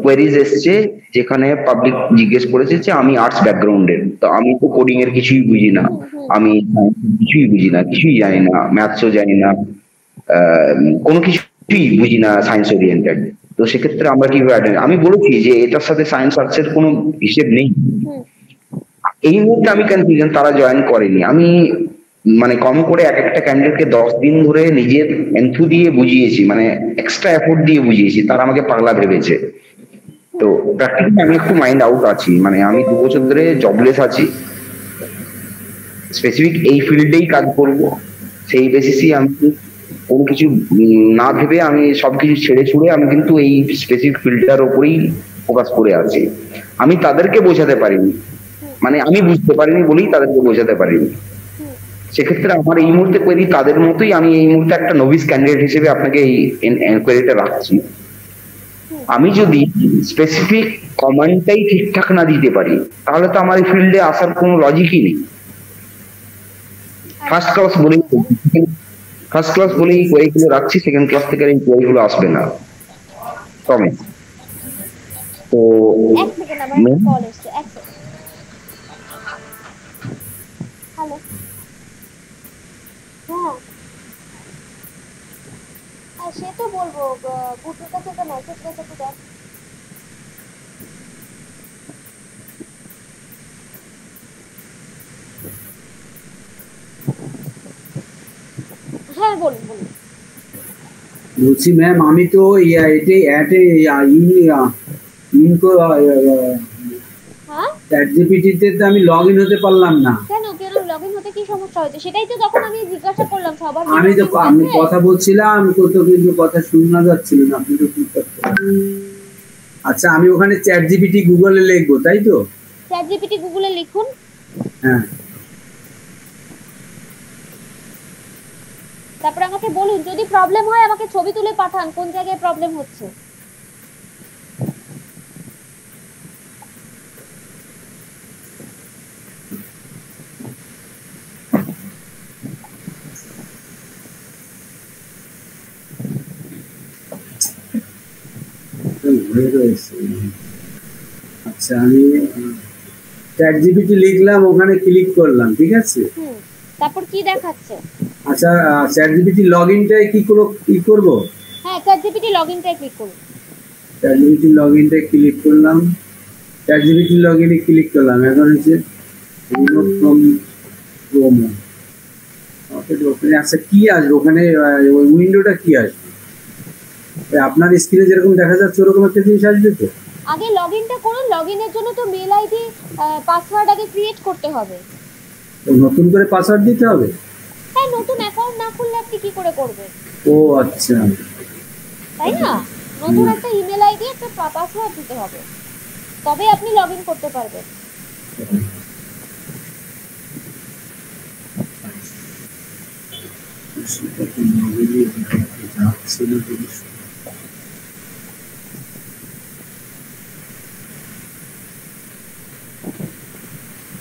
কোয়েরিজ এসছে যেখানে পাবলিক জিজ্ঞেস করেছে যে আমি আর্টস ব্যাকগ্রাউন্ডের, তো আমি তো কোডিং এর কিছুই বুঝি না, আমি কিছুই বুঝি না, কিছুই জানি না, ম্যাথসও জানি না, কোনো কিছুই বুঝি না সায়েন্স ওরিয়েন্টেড। তো সেক্ষেত্রে আমরা কিভাবে, আমি বলেছি যে এটার সাথে সায়েন্স আর্টস এর কোনো হিসেব নেই। এই মুহূর্তে আমি কনফিউশন, তারা জয়েন করেনি। আমি মানে কম করে এক একটা ক্যান্ডিডেটকে 10 দিন ধরে নিজের এন্থু দিয়ে বুঝিয়েছি, মানে এক্সট্রা এফোর্ট দিয়ে বুঝিয়েছি, তারা আমাকে পাগলা ভেবেছে। তো প্র্যাকটিক্যালি আমি একটু মাইন্ড আউট আছি, মানে আমি 2 বছর ধরে জবলেস আছি, স্পেসিফিক এই ফিল্ডেই কাজ করব, সেই বেসিসই আমি কোনো কিছু না ভেবে আমি সবকিছু ছেড়ে ছুড়ে আমি কিন্তু এই স্পেসিফিক ফিল্ডটার উপরেই ফোকাস করে আছি। আমি তাদেরকে বোঝাতে পারিনি, মানে আমি বুঝতে পারিনি বলেই তাদেরকে বোঝাতে পারিনি। সেক্ষেত্রে আমার এই মুহূর্তে কোয়েরি তাদের মতোই, আমি এই মুহূর্তে একটা নভিস ক্যান্ডিডেট হিসেবে আপনাকে এই কোয়েরিটা রাখছি। আমি যদি স্পেসিফিক কমান্ডটাই ঠিকঠাক না দিতে পারি তাহলে তো আমার এই ফিল্ডে আসার কোনো লজিকই নেই। ফার্স্ট ক্লাস বলেই কোয়েরিগুলো রাখছি, সেকেন্ড ক্লাস থেকে এই কোয়েরিগুলো আসবে না, প্রমিস। তো হ্যালো, হ্যাঁ সে তো বলবো, বুটের কাছে একটা মেসেজ গেছে, তো দেখ। হ্যাঁ বলুন বলুন। বলছি ম্যাম, আমি তো চ্যাটজিপিটিতে তো আমি লগ ইন হতে পারলাম না। কেন কেন লগ ইন হতে কি সমস্যা হয়েছে? সেটাই তো তখন আমি জিজ্ঞাসা করলাম সবার। আমি কথা বলছিলাম, কিন্তু কথা শোনা যাচ্ছিল না, আপনি তো কি করতেন? আচ্ছা, আমি ওখানে চ্যাটজিপিটি গুগলে লিখবো, তাই তো? চ্যাটজিপিটি গুগলে লিখুন। হ্যাঁ, তারপর আমাকে বলুন, যদি প্রবলেম হয় আমাকে ছবি তুলে পাঠান কোন জায়গায় প্রবলেম হচ্ছে। আচ্ছা, আমি চ্যাটজিপিটি লিখলাম, ওখানে ক্লিক করলাম, ঠিক আছে। তারপর কি দেখাচ্ছে? আচ্ছা, চ্যাটজিপিটি লগইনটায় কি করব? হ্যাঁ, ChatGPT লগইনটায় ক্লিক করুন। চ্যাটজিপিটি লগইনটায় ক্লিক করলাম, চ্যাটজিপিটি লগইনে ক্লিক করলাম। এখন হচ্ছে রিমুভ ফ্রম প্রোমো। ওখানে আচ্ছা কি আসবে ওখানে? ওই উইন্ডোটা কি আসবে? আপনার স্ক্রিনে যেরকম দেখা যাচ্ছে ওরকম একটা জিনিস আসবে তো? আগে লগইনটা করুন। লগইনের জন্য তো মেল আইডি পাসওয়ার্ড আগে ক্রিয়েট করতে হবে। তো নতুন করে পাসওয়ার্ড দিতে হবে? হ্যাঁ, নতুন অ্যাকাউন্ট না খুললে আপনি কি করে করবেন? ও আচ্ছা, তাই না? নতুন একটা ইমেল আইডি, একটা পাসওয়ার্ড দিতে হবে, তবে আপনি লগইন করতে পারবেন।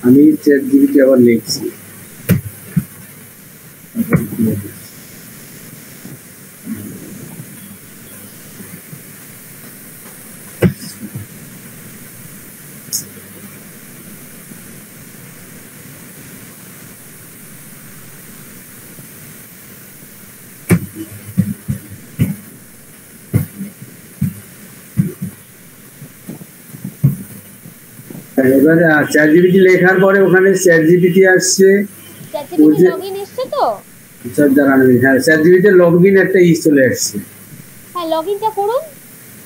আমি চ্যাটজিপিটি আবার লিখছি। এবার চ্যাটজিপিটি লেখার পরে ওখানে চ্যাটজিপিটি আসছে। ChatGPT লগইন এসছে তো? স্যার দাঁড়ান, হ্যাঁ চ্যাটজিপিটি লগইন একটা চলে আসছে। হ্যাঁ, লগইনটা করুন।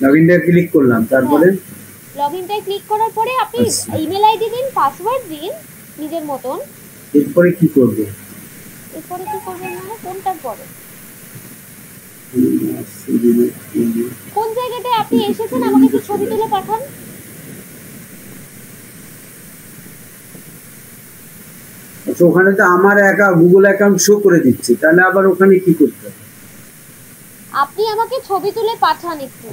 লগইনটা ক্লিক করলাম, তারপরে লগইনটায় ক্লিক করার পরে আপনি ইমেল আইডি দিন, পাসওয়ার্ড দিন নিজের মতন। এরপরে কি করব? এরপরে কি করবেন মানে কোনটার পরে? কোন জায়গাটায় আপনি এসেছেন আমাকে একটু ছবি তুলে পাঠান। আচ্ছা, ওখানে তো আমার গুগল অ্যাকাউন্ট শো করে দিচ্ছে, তাহলে আবার ওখানে কি করতে হবে? আপনি আমাকে ছবি তুলে পাঠান একটু।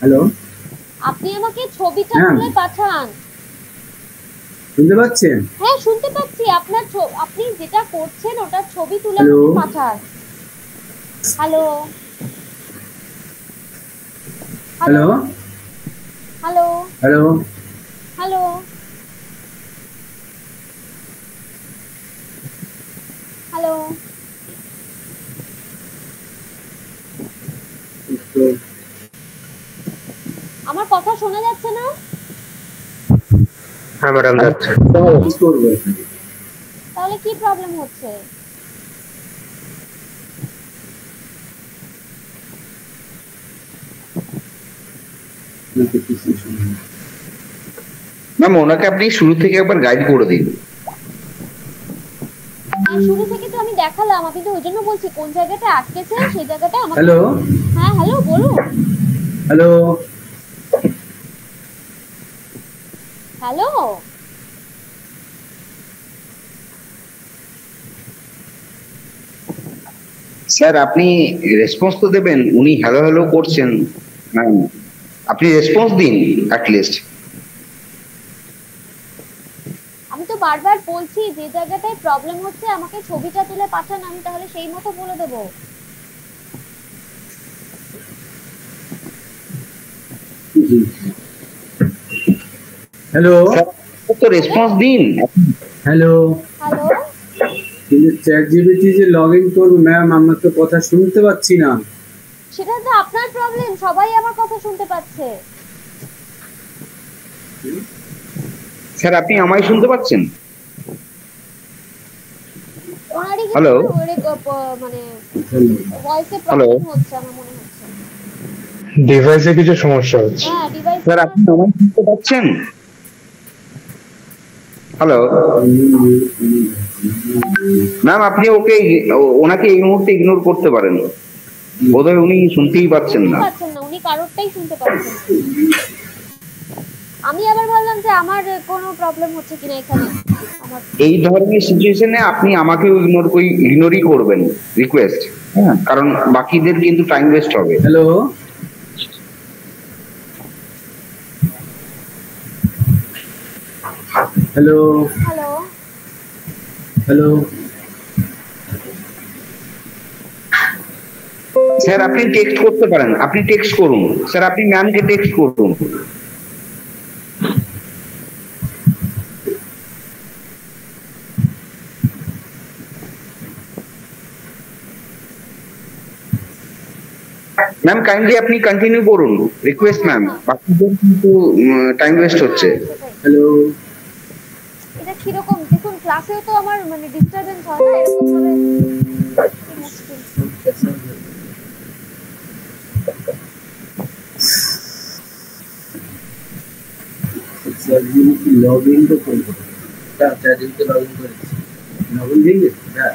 হ্যালো, আপনি আমাকে ছবিটা হ্যাঁ। তুলে পাঠান। শুনতে পাচ্ছেন? হ্যাঁ, শুনতে পাচ্ছি। আপনি যেটা করছেন ওটার ছবি তুলে হ্যালো? আমাকে পাঠান। Hello hello hello hello hello hello আমার কথা শোনা যাচ্ছে না? হ্যাঁ ম্যাডাম, যাচ্ছে। কি করবো এখানে? তাহলে কি প্রবলেম হচ্ছে? ম্যাম ওনাকে আপনি শুরু থেকে একবার গাইড করে দিন। শুরু থেকে তো আমি দেখালাম, আপনি তো ওই জন্য বলছি কোন জায়গাটা আটকেছে সেই জায়গাটা আমাকে। হ্যালো হ্যাঁ হ্যালো, বলুন। হ্যালো হ্যালো স্যার আপনি রেসপন্স তো দেবেন, উনি হ্যালো হ্যালো করছেন, ম্যাম আপনি রেসপন্স দিন অ্যাটলিস্ট। আমি তো বারবার বলছি যে জায়গাটায় প্রবলেম হচ্ছে আমাকে ছবিটা তুলে পাঠান, আমি তাহলে সেই মতো বলে দেবো। হ্যালো তো রেসপন্স দিন। হ্যালো হ্যালো কিন্তু চ্যাটজিপিটি যে লগইন করব ম্যাম, আমরা তো কথা শুনতে পাচ্ছি না। সেটা তো আপনার প্রবলেম, সবাই আমার কথা শুনতে পাচ্ছে। স্যার আপনি আমায় শুনতে পাচ্ছেন? ওনারই হ্যালো? মানে ভয়েসে হ্যালো? প্রবলেম হচ্ছে আমার মনে হচ্ছে। ডিভাইসে কিছু সমস্যা হচ্ছে। হ্যাঁ, ডিভাইস। স্যার আপনি আমায় শুনতে পাচ্ছেন? হ্যালো ম্যাম, আপনি ওনাকে এই মুহূর্তে ইগনোর করতে পারেন, বোধহয় উনি শুনতেই পাচ্ছেন না। উনি কারোরটাই শুনতে পাচ্ছেন না। আমি আবার ভাবলাম যে আমার কোনো প্রবলেম হচ্ছে কিনা এখানে। এই ধরনের সিচুয়েশনে আপনি আমাকেও ইগনোরই করবেন, রিকোয়েস্ট। হ্যাঁ, কারণ বাকিদের কিন্তু টাইম ওয়েস্ট হবে। Hello hello hello hello sir আপনি টেক্সট করতে পারেন, আপনি টেক্সট করুন স্যার, আপনি ম্যামকে টেক্সট করুন। ম্যাম কাইন্ডলি আপনি কন্টিনিউ করুন, রিকোয়েস্ট ম্যাম, বাকিদের কিন্তু টাইম ওয়েস্ট হচ্ছে। হ্যালো, এটা কিরকম দেখুন, ক্লাসেও তো আমার মানে ডিস্টারবেন্স হয় না এরকম ভাবে, কি মুশকিল। ChatGPT লগ ইন তো করবো, ChatGPT লগ ইন করেছি, লগ ইন হয়ে গেছে, হ্যাঁ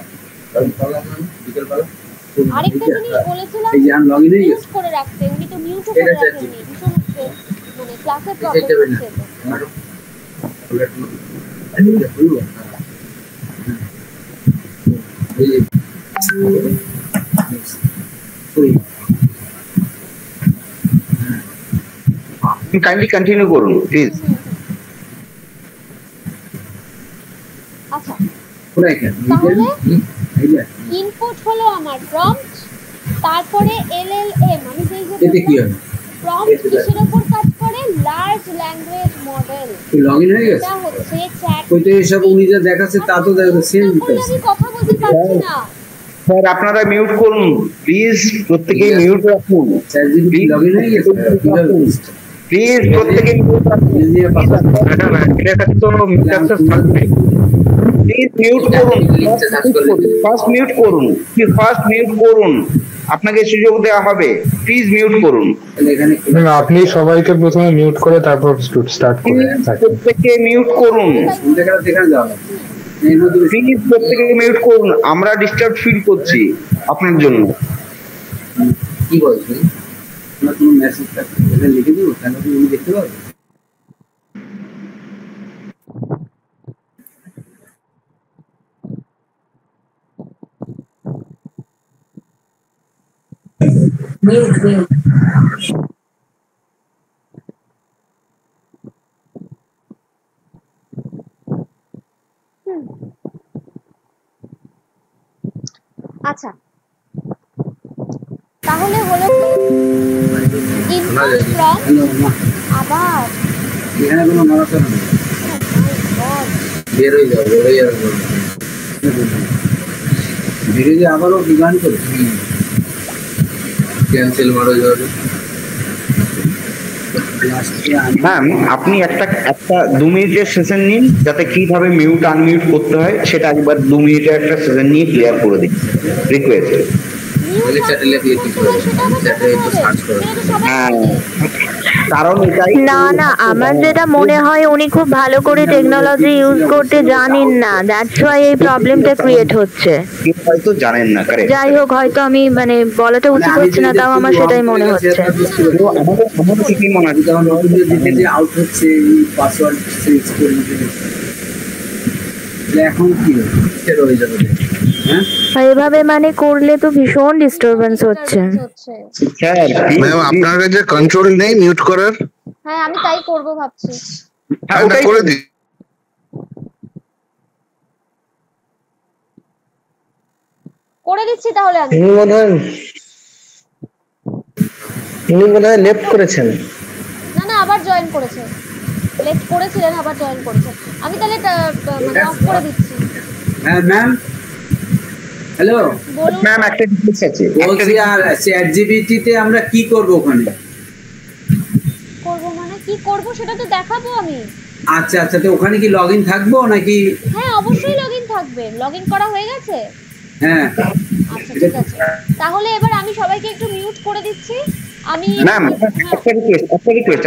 বিকেলবেলা আরেকটা জিনিস বলেছিলাম এই যে লগ ইন হয়ে মিউট গেছে, করে রাখতে, উনি তো মিউটও করে এটা রাখেননি, ভীষণ মানে ক্লাসের প্রবলেম এটা হচ্ছে তো। কাইন্ডলি কন্টিনিউ করুন প্লিজ। আচ্ছা, কোথায় কেন তাহলে আইডিয়া ইনপুট হলো আমার প্রম্পট, তারপরে এলএলএম, আমি যেই যে এতে কি হবে? প্রম্পট কিসের উপর কাজ করে, large language model, log in হয়ে গেছে, এটা হচ্ছে চ্যাট। ওই তো এসব উনি যা দেখাচ্ছে তা তো সেম আমি কথা বলতে পারছি না। স্যার আপনারা মিউট করুন প্লিজ, প্রত্যেকেই মিউট রাখুন। ChatGPT লগ ইন হয়ে গেছে, প্লিজ প্রত্যেকেই মিউট রাখুন। এটা তো মিউটাক্সেস থাকবে, প্লিজ মিউট করুন, ফার্স্ট মিউট করুন, ফার্স্ট মিউট করুন, আপনাকে সুযোগ দেওয়া হবে, প্লিজ মিউট করুন। এখানে আপনি সবাইকে প্রথমে মিউট করে তারপর স্টার্ট করুন। প্রত্যেকে মিউট করুন, দেখানো যাওয়া প্লিজ প্রত্যেকে মিউট করুন, আমরা ডিস্টার্ব ফিল করছি আপনার জন্য। কি বলছেন? আপনার কোনো মেসেজটা এখানে লিখে দেবো, তাহলে কি উনি দেখতে পাবেন? আচ্ছা, তাহলে হলো ইনপুট প্রম্পট, হ্যালো মা, আবার এখানে কোনো নড়াচড়া নেই, God, বেরোয় যাও, বেরোয় যাবে, বেরিয়ে যে আবারও গান করছি, ক্যান্সেল মারা যাবে। ম্যাম আপনি একটা 2 মিনিটের সেশন নিন, যাতে কিভাবে মিউট আনমিউট করতে হয় সেটা একবার 2 মিনিটের একটা সেশন নিয়ে ক্লিয়ার করে দিন, রিকোয়েস্ট। হ্যাঁ, কারণ এটাই না না, আমার যেটা মনে হয় উনি খুব ভালো করে টেকনোলজি ইউজ করতে জানেন না, দ্যাটস ওয়াই এই প্রবলেমটা ক্রিয়েট হচ্ছে। হয়তো জানেন না, কারেক্ট। যাই হোক, হয়তো আমি মানে বলাটা উচিত হচ্ছে না, তাও আমার সেটাই মনে হচ্ছে। আমাদের কি মনে হয় যে আউট হচ্ছে পাসওয়ার্ড চেঞ্জ করে দিতে, এখন কি হয়ে যাবে? আর এভাবে মানে করলে তো ভীষণ ডিস্টারবেন্স হচ্ছে। স্যার ম্যাম আপনার কাছে কন্ট্রোল নেই মিউট করার? হ্যাঁ আমি তাই করব ভাবছি। ওটা করে দিন। করে দিচ্ছি তাহলে আমি। উনি মনে হয় লেফট করেছেন। না না, আবার জয়েন করেছে। লেফট করেছিলেন, আবার জয়েন করেছেন। আমি তাহলে মানে অফ করে দিচ্ছি। হ্যাঁ ম্যাম, হ্যালো ম্যাম, একটা রিকোয়েস্ট আছে। বলছি আর ChatGPT তে আমরা কি করব ওখানে? করব মানে কি করব সেটা তো দেখাবো আমি। আচ্ছা আচ্ছা, তো ওখানে কি লগইন থাকবো নাকি? হ্যাঁ অবশ্যই লগইন থাকবে। লগইন করা হয়ে গেছে? হ্যাঁ। আচ্ছা ঠিক আছে, তাহলে এবার আমি সবাইকে একটু মিউট করে দিচ্ছি। আমি ম্যাম একটা রিকোয়েস্ট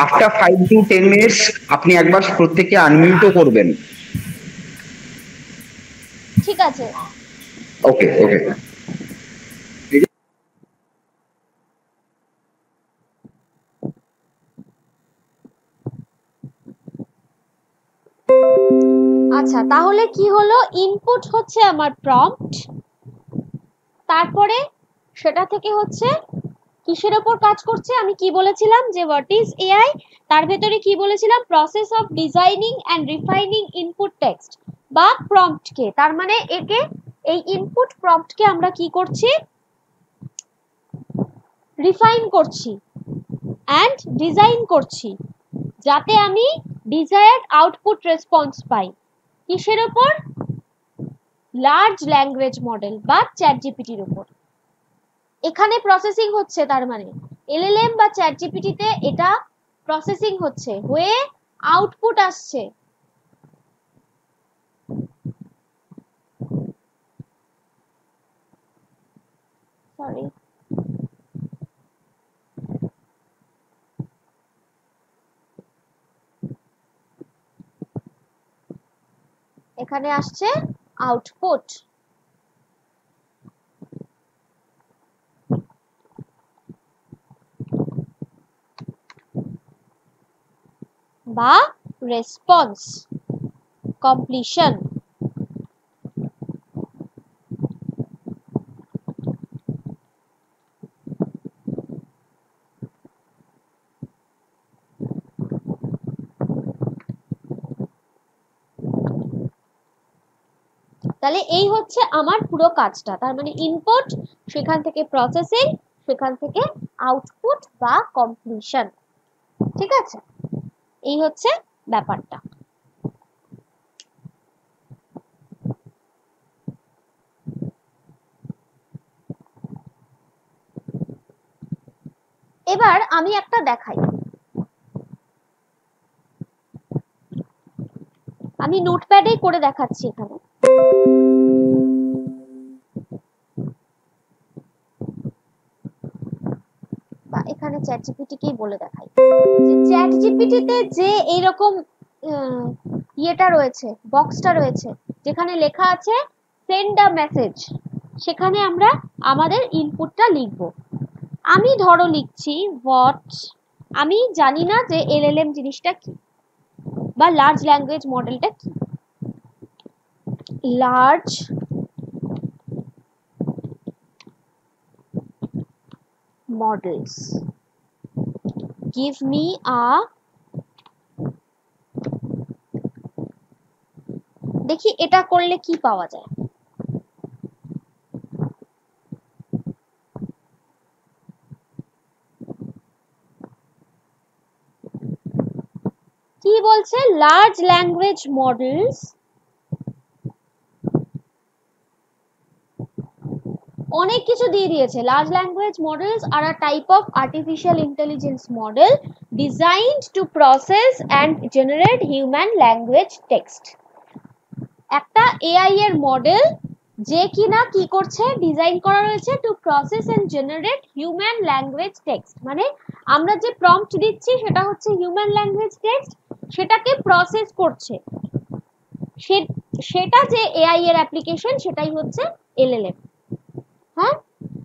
আফটার 5 to 10 মিনিটস আপনি একবার প্রত্যেককে আনমিউটও করবেন। ঠিক আছে। ওকে ওকে। আচ্ছা তাহলে কি হলো, ইনপুট হচ্ছে আমার প্রম্পট, তারপরে সেটা থেকে হচ্ছে কিসের উপর কাজ করছে, আমি কি বলেছিলাম যে হোয়াট ইজ এআই, তার ভেতরে কি বলেছিলাম, process of designing and refining input text বা প্রম্পটকে, তার মানে একে এই ইনপুট প্রম্পটকে আমরা কি করছি, রিফাইন করছি এন্ড ডিজাইন করছি, যাতে আমি ডিজায়ার্ড আউটপুট রেসপন্স পাই। কিসের উপর? লার্জ ল্যাঙ্গুয়েজ মডেল বা চ্যাট জিপিটির উপর। এখানে প্রসেসিং হচ্ছে, তার মানে এলএলএম বা চ্যাট জিপিটিতে এটা প্রসেসিং হচ্ছে, হয়ে আউটপুট আসছে। সরি, এখানে আসছে আউটপুট। বা রেসপন্স কমপ্লিশন। তাহলে এই হচ্ছে আমার পুরো কাজটা, তার মানে ইনপুট, সেখান থেকে প্রসেসিং, সেখান থেকে আউটপুট বা কমপ্লিশন। ঠিক আছে, এই হচ্ছে ব্যাপারটা। এবার আমি একটা দেখাই, আমি নোটপ্যাডেই করে দেখাচ্ছি এখানে। বা এখানে চ্যাট জিপিটিকেই বলে দেখাই যে চ্যাট জিপিটিতে যে এইরকম ইয়েটা রয়েছে, বক্সটা রয়েছে, যেখানে লেখা আছে সেন্ড আ মেসেজ, সেখানে আমরা আমাদের ইনপুটটা লিখব। আমি ধরো লিখছি হোয়াট, আমি জানি না যে এলএলএম জিনিসটা কি বা লার্জ ল্যাঙ্গুয়েজ মডেলটা কি। Large models, give me a, দেখি এটা করলে কি পাওয়া যায়। কি বলছে, লার্জ ল্যাঙ্গুয়েজ মডেলস অনেক কিছু দিয়ে দিয়েছে। Large language models are a type of artificial intelligence model designed to process and generate human language text. একটা এআই এর মডেল যে কিনা কি করছে, ডিজাইন করা রয়েছে to process and generate human language text, মানে আমরা যে প্রম্পট দিচ্ছি সেটা হচ্ছে হিউম্যান ল্যাঙ্গুয়েজ টেক্সট, সেটাকে প্রসেস করছে। সেটা যে এআই এর অ্যাপ্লিকেশন, সেটাই হচ্ছে এলএলএম। হ্যাঁ,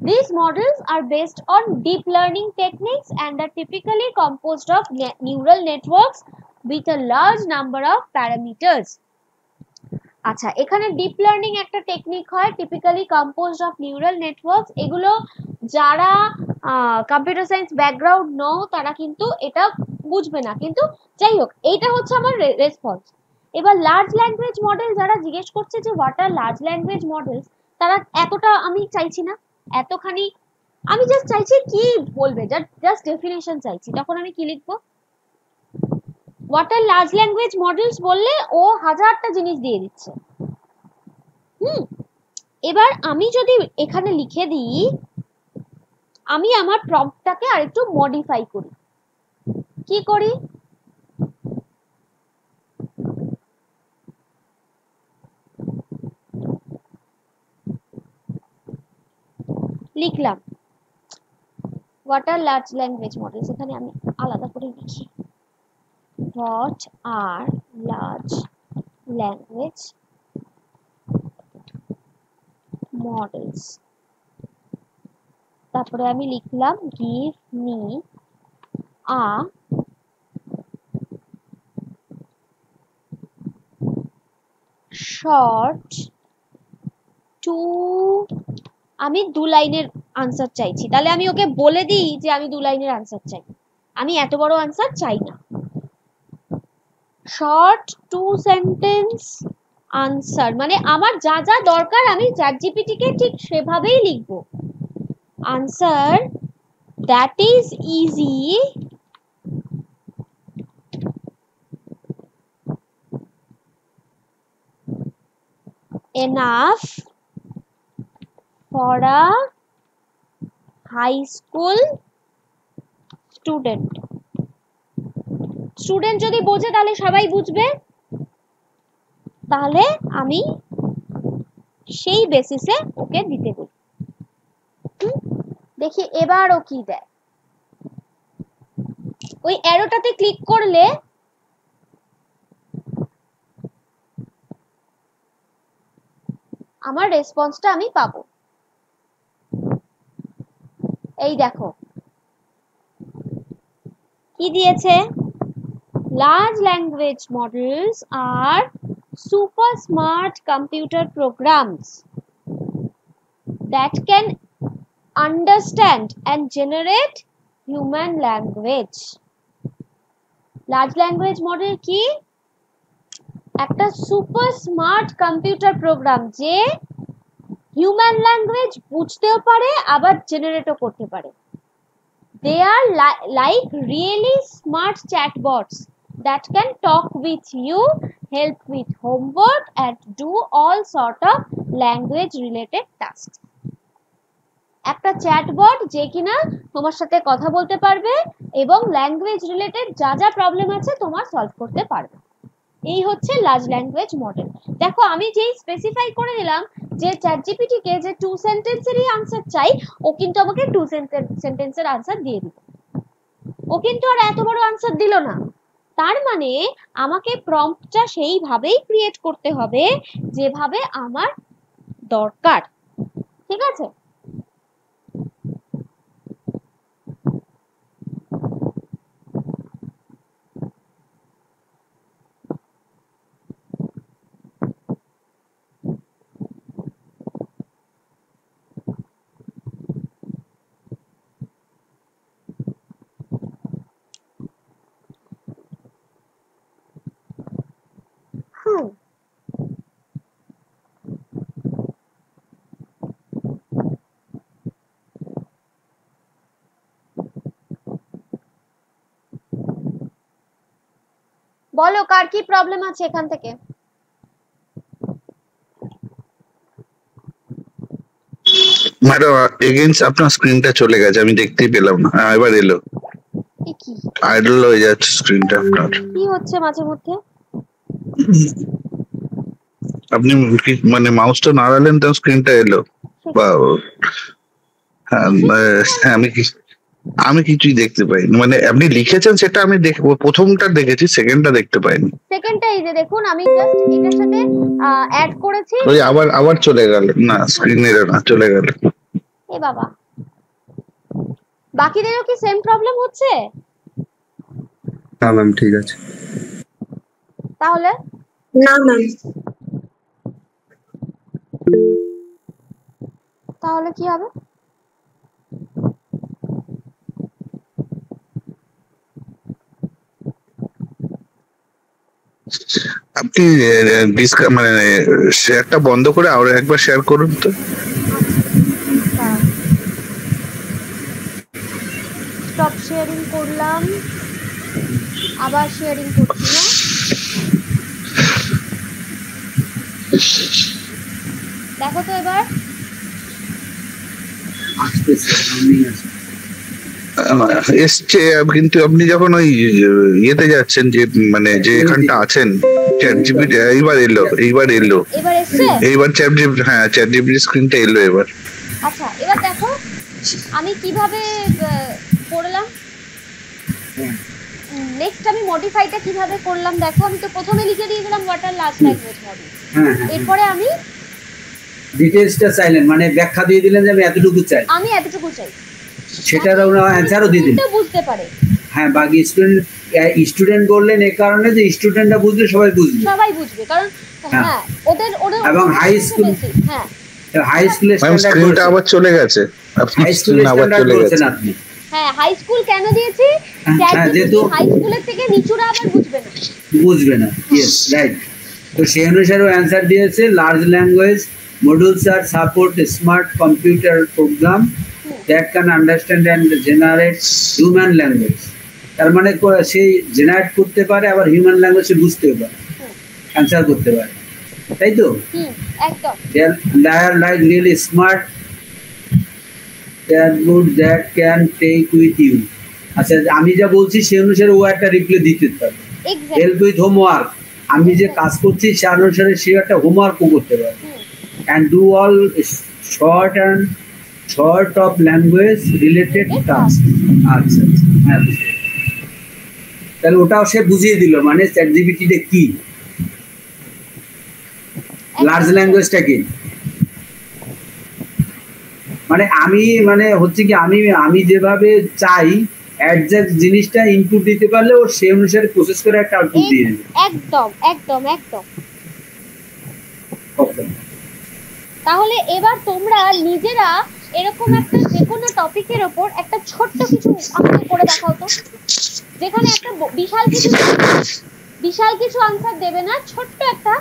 these models are based on deep learning techniques and are typically composed of neural networks with a large number of parameters. আচ্ছা, এখানে ডিপ লার্নিং একটা টেকনিক হয়, typically composed of neural networks. এগুলো যারা কম্পিউটার সায়েন্স ব্যাকগ্রাউন্ড নও তারা কিন্তু এটা বুঝবে না, কিন্তু যাই হোক, এইটা হচ্ছে আমার রেসপন্স। এবার লার্জ ল্যাঙ্গুয়েজ মডেল যারা জিজ্ঞেস করছে যে what are large language models, তারা এতটা আমি চাইছি না, এতখানি আমি জাস্ট চাইছি কি বলবে, জাস্ট ডেফিনেশন চাইছি। তখন আমি কি লিখবো, what are large language models বললে ও হাজারটা জিনিস দিয়ে দিচ্ছে। এবার আমি যদি এখানে লিখে দিই, আমি আমার প্রম্পটটাকে আরেকটু মডিফাই করি। কি করি, লিখলাম what are large language models, এখানে আমি আলাদা করে লিখি what are large language models. তারপরে আমি লিখলাম give me a short two, আমি 2 লাইনের আনসার চাইছি, তাহলে আমি ওকে বলে দিই যে আমি 2 লাইনের আনসার চাই, আমি এত বড় আনসার চাই না। শর্ট 2 সেন্টেন্স আনসার, মানে আমার যা যা দরকার আমি চ্যাট জিপিটিকে ঠিক সেভাবেই লিখবো। Answer that is easy enough for a high school student. Student যদি বোঝে তাহলে সবাই বুঝবে, তাহলে আমি সেই বেসিসে ওকে দিতে বলি। দেখি এবার ও কি দেয়। ওই অ্যারোটাতে ক্লিক করলে আমার রেসপন্সটা আমি পাবো। এই দেখো কি দিয়েছে, large language models are super smart computer programs that can understand and generate human language. Large language model কি? একটা সুপার স্মার্ট কম্পিউটার প্রোগ্রাম যে হিউম্যান ল্যাঙ্গুয়েজ বুঝতেও পারে আবার জেনারেটও করতে পারে। They are like really smart chatbots that can talk with you, help with homework and do all sort of language related tasks. একটা চ্যাটবট যে কিনা তোমার সাথে কথা বলতে পারবে এবং ল্যাঙ্গুয়েজ রিলেটেড যা যা প্রবলেম আছে তোমার সলভ করতে পারবে। এই হচ্ছে লার্জ ল্যাঙ্গুয়েজ মডেল। দেখো আমি যেই স্পেসিফাই করে দিলাম যে চ্যাটজিপিটি কে যে 2 সেন্টেন্সেরই আনসার চাই, ও কিন্তু আমাকে 2 সেন্টেন্সের আনসার দিয়ে দিল। ও কিন্তু আর এত বড় আনসার দিল না। তার মানে আমাকে প্রম্পটটা সেইভাবেই ক্রিয়েট করতে হবে যেভাবে আমার দরকার। ঠিক আছে? বলো কার কি প্রবলেম আছে এখান থেকে? ম্যাডাম এগেইনস্ট আপনার স্ক্রিনটা চলে গেছে, আমি দেখতেই পেলাম না। এবার এলো, কি আইডল হয়ে যাচ্ছে স্ক্রিনটা আপনার। কি হচ্ছে মাঝে মধ্যে? আপনি মানে মাউসটা নাড়ালেন তো স্ক্রিনটা এলো। বা আমি কিছুই দেখতে পাইনি। মানে আপনি লিখেছেন সেটা আমি দেখবো, প্রথমটা দেখেছি, সেকেন্ডটা দেখতে পাইনি। সেকেন্ডটা এই যে দেখুন আমি জাস্ট এটার সাথে অ্যাড করেছি। ওই আবার চলে গেল, না স্ক্রিন এলো না, চলে গেল। এ বাবা, বাকিদেরও কি সেম প্রবলেম হচ্ছে? হ্যাঁ ম্যাম ঠিক আছে। তাহলে না ম্যাম, তাহলে কি হবে? আপনি মানে শেয়ারটা বন্ধ করে আরো একবার শেয়ার করুন তো। স্টপ শেয়ারিং করলাম, আবার শেয়ারিং করছি না। দেখো তো এবার এসছে, কিন্তু আপনি যখন ওই ইয়েতে যাচ্ছেন যে মানে যে এখানটা আছেন চ্যাটজিপিটি, এইবার এলো। এবার এসছে, এইবার চ্যাটজিপিটি, হ্যাঁ চ্যাটজিপিটি স্ক্রিনটা এলো এবার। আচ্ছা এবার দেখো আমি কিভাবে করলাম। নেক্সট আমি মডিফাইটা কিভাবে করলাম দেখো। আমি তো প্রথমে লিখে দিয়ে দিলাম what are large language model. এরপরে আমি ডিটেইলসটা চাইলেন, মানে ব্যাখ্যা দিয়ে দিলেন যে আমি এতটুকু চাই, আমি এতটুকু চাই, সেটার ওরা অ্যানসারও দিয়ে দিলেন। বুঝতে পারে। হ্যাঁ, বাকি স্টুডেন্ট বললেন এই কারণে যে স্টুডেন্টরা বুঝলে সবাই বুঝবে, কারণ হ্যাঁ ওদের এবং হাই স্কুল, হ্যাঁ হাই স্কুলের স্ক্রিনটা আবার চলে গেছে। হাই স্কুলের আবার চলে গেছে আপনি। হ্যাঁ হাই স্কুল কেন দিয়েছি? যেহেতু হাই স্কুলের থেকে নিচুরা আবার বুঝবে না। Yes right. তো সেই অনুসারে অ্যানসার দিয়েছে large language models are super smart computer program that can understand and generate human language. তার মানে সেই জেনারেট করতে পারে আবার হিউম্যান ল্যাঙ্গুয়েজ বুঝতেও পারে, অ্যান্সার করতে পারে, তাই তো? একদম। They are like really smart chatbot that can take with you. আচ্ছা, আমি যা বলছি সেই অনুসারে ও একটা রিপ্লাই দিতে পারবে। হেল্প উইথ হোমওয়ার্ক, আমি যে কাজ করছি সে অনুসারে সে একটা হোমওয়ার্কও করতে পারবে। And do all short of language related task. আচ্ছা আচ্ছা, হ্যাঁ বুঝতে পেরেছি। তাহলে ওটাও সে বুঝিয়ে দিল, মানে চ্যাট জিপিটিটা কি, লার্জ ল্যাঙ্গুয়েজটা কি। মানে আমি মানে হচ্ছে কি আমি যেভাবে চাই অ্যাডজাক্ট জিনিসটা ইনপুট দিতে পারলে ও সেই অনুসারে প্রসেস করে একটা আউটপুট দিয়ে দেবে। একদম একদম একদম। ওকে, তাহলে এবার তোমরা নিজেরা এরকম একটা যে কোনো টপিকের ওপর একটা ছোট্ট কিছু আমাকে করে দেখাও তো, যেখানে একটা বিশাল কিছু আনসার দেবে না, ছোট্ট একটা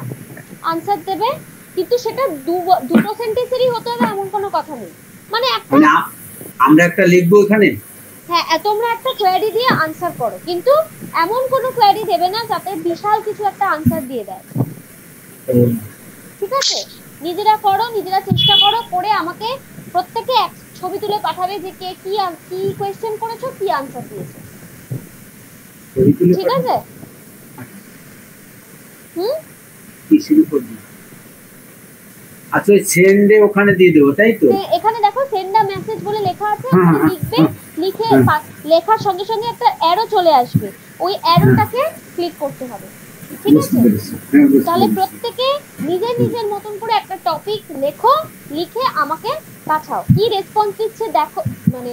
আনসার দেবে, কিন্তু সেটা দুটো সেন্টেন্সেরই হতে হবে এমন কোনো কথা নেই। মানে আমরা একটা লিখবো এখানে, হ্যাঁ তোমরা একটা কোয়েরি দিয়ে আনসার করো, কিন্তু এমন কোনো কোয়েরি দেবে না যাতে বিশাল কিছু একটা আনসার দিয়ে দেয়। ঠিক আছে, নিজেরা করো, নিজেরা চেষ্টা করো, করে আমাকে প্রত্যেকে এক ছবি তুলে পাঠাবে যে কে কি কোয়েশ্চেন করেছো, কি আনসার দিয়েছো। ঠিক আছে? আচ্ছা, ওই সেন্ডে ওখানে দিয়ে দেবো, তাই তো? এখানে দেখো সেন্ড আ মেসেজ বলে লেখা আছে, লিখবে, লিখে লেখার সঙ্গে সঙ্গে একটা অ্যারো চলে আসবে, ওই অ্যারোটাকে ক্লিক করতে হবে। ঠিক আছে, তাহলে প্রত্যেকে নিজের নিজের মতন করে একটা টপিক লেখো, লিখে আমাকে পাঠাও, কি রেসপন্স দিচ্ছে দেখো, মানে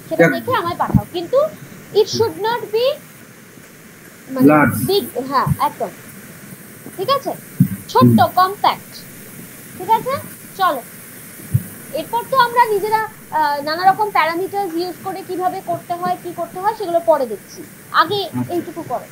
সেটা দেখে আমায় পাঠাও, কিন্তু ইট শুড নট বি মানে বিগ, হ্যাঁ একদম। ঠিক আছে, ছোট্ট কম্প্যাক্ট। ঠিক আছে, চলো এরপর তো আমরা নিজেরা নানা রকম প্যারামিটার ইউজ করে কিভাবে করতে হয়, কি করতে হয় সেগুলো পরে দেখছি, আগে এইটুকু করো।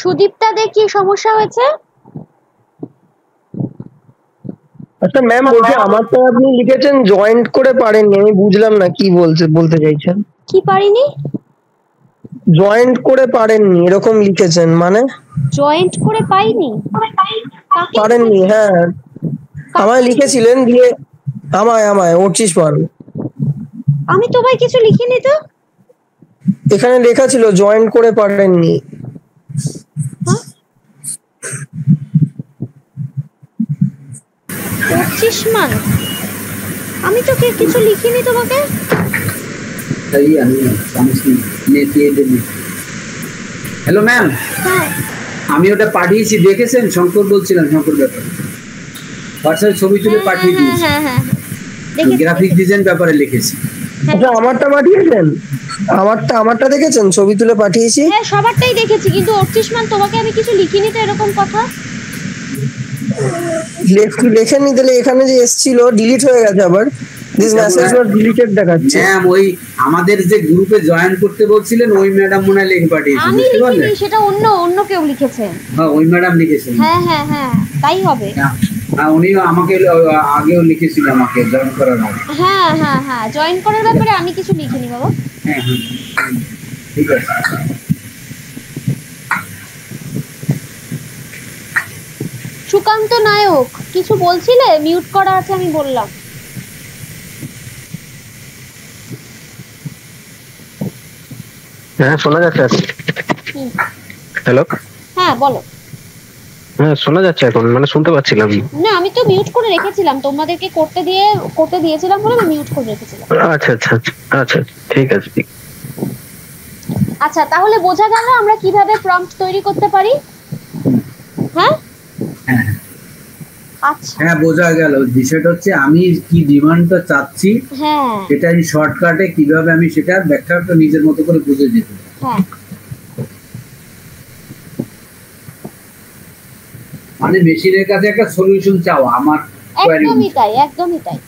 সুদীপ্তা দে কি সমস্যা হয়েছে? আচ্ছা ম্যাম বলছি আমারটা আপনি লিখেছেন জয়েন্ট করে পারেননি, আমি বুঝলাম না কি বলতে চাইছেন। কি পারিনি? জয়েন্ট করে পারেননি এরকম লিখেছেন, মানে জয়েন্ট করে পাইনি পারেননি? হ্যাঁ আমায় লিখেছিলেন, দিয়ে আমায় 25 বার। আমি তোমায় কিছু লিখিনি তো। এখানে লেখা ছিল জয়েন্ট করে পারেননি। 25 মান? আমি তো কিছু লিখিনি তোমাকে। হ্যালো ম্যাম, আমি ওটা পাঠিয়েছি, দেখেছেন? শঙ্কর বলছিলাম, শঙ্কর ব্যাপারে হোয়াটসঅ্যাপে ছবি তুলে পাঠিয়ে দিয়েছি। গ্রাফিক ডিজাইন ব্যাপারে লিখেছি। আচ্ছা আমারটা পাঠিয়েছেন? আমারটা দেখেছেন? ছবি তুলে পাঠিয়েছি। হ্যাঁ সবারটাই দেখেছি, কিন্তু 28 মান তোমাকে আমি কিছু লিখিনি তো, এরকম কথা। লেখেননি? তাহলে এখানে যে এসেছিল ডিলিট হয়ে গেছে আবার। দিস মেসেজ ওয়াজ ডিলিটেড দেখাচ্ছে। ম্যাম ওই আমাদের যে গ্রুপে জয়েন করতে বলছিলেন ওই ম্যাডাম মনে হয় লিখে পাঠিয়েছেন। আমি লিখিনি, সেটা অন্য কেউ লিখেছে। হ্যাঁ ওই ম্যাডাম লিখেছেন। হ্যাঁ তাই হবে। উনিও আমাকে আগেও লিখেছিল আমাকে জয়েন করার আগে। হ্যাঁ হ্যাঁ হ্যাঁ, জয়েন করার ব্যাপারে আমি কিছু লিখিনি বাবা। হ্যাঁ হ্যাঁ ঠিক আছে। সুকান্ত নায়ক কিছু বলছিলে? মিউট করা আছে আমি বললাম। হ্যাঁ শোনা যাচ্ছে। হুম, হ্যালো, হ্যাঁ বলো। হ্যাঁ শোনা যাচ্ছে এখন, মানে শুনতে পাচ্ছিলাম। না আমি তো মিউট করে রেখেছিলাম, তোমাদেরকে করতে দিয়েছিলাম বলে আমি মিউট করে রেখেছিলাম। আচ্ছা আচ্ছা আচ্ছা আচ্ছা, ঠিক আছে ঠিক। আচ্ছা তাহলে বোঝা গেল আমরা কিভাবে প্রম্পট তৈরি করতে পারি। হ্যাঁ হ্যাঁ আচ্ছা হ্যাঁ বোঝা গেল। বিষয়টা হচ্ছে আমি কি ডিমান্ডটা চাচ্ছি হ্যাঁ সেটা এই শর্টকাটে কিভাবে আমি সেটার ব্যাখ্যাটা নিজের মতো করে বুঝে যেতে পারি। হ্যাঁ মানে মেশিনের কাছে একটা সলিউশন চাওয়া আমার query একদমই তাই, একদমই তাই।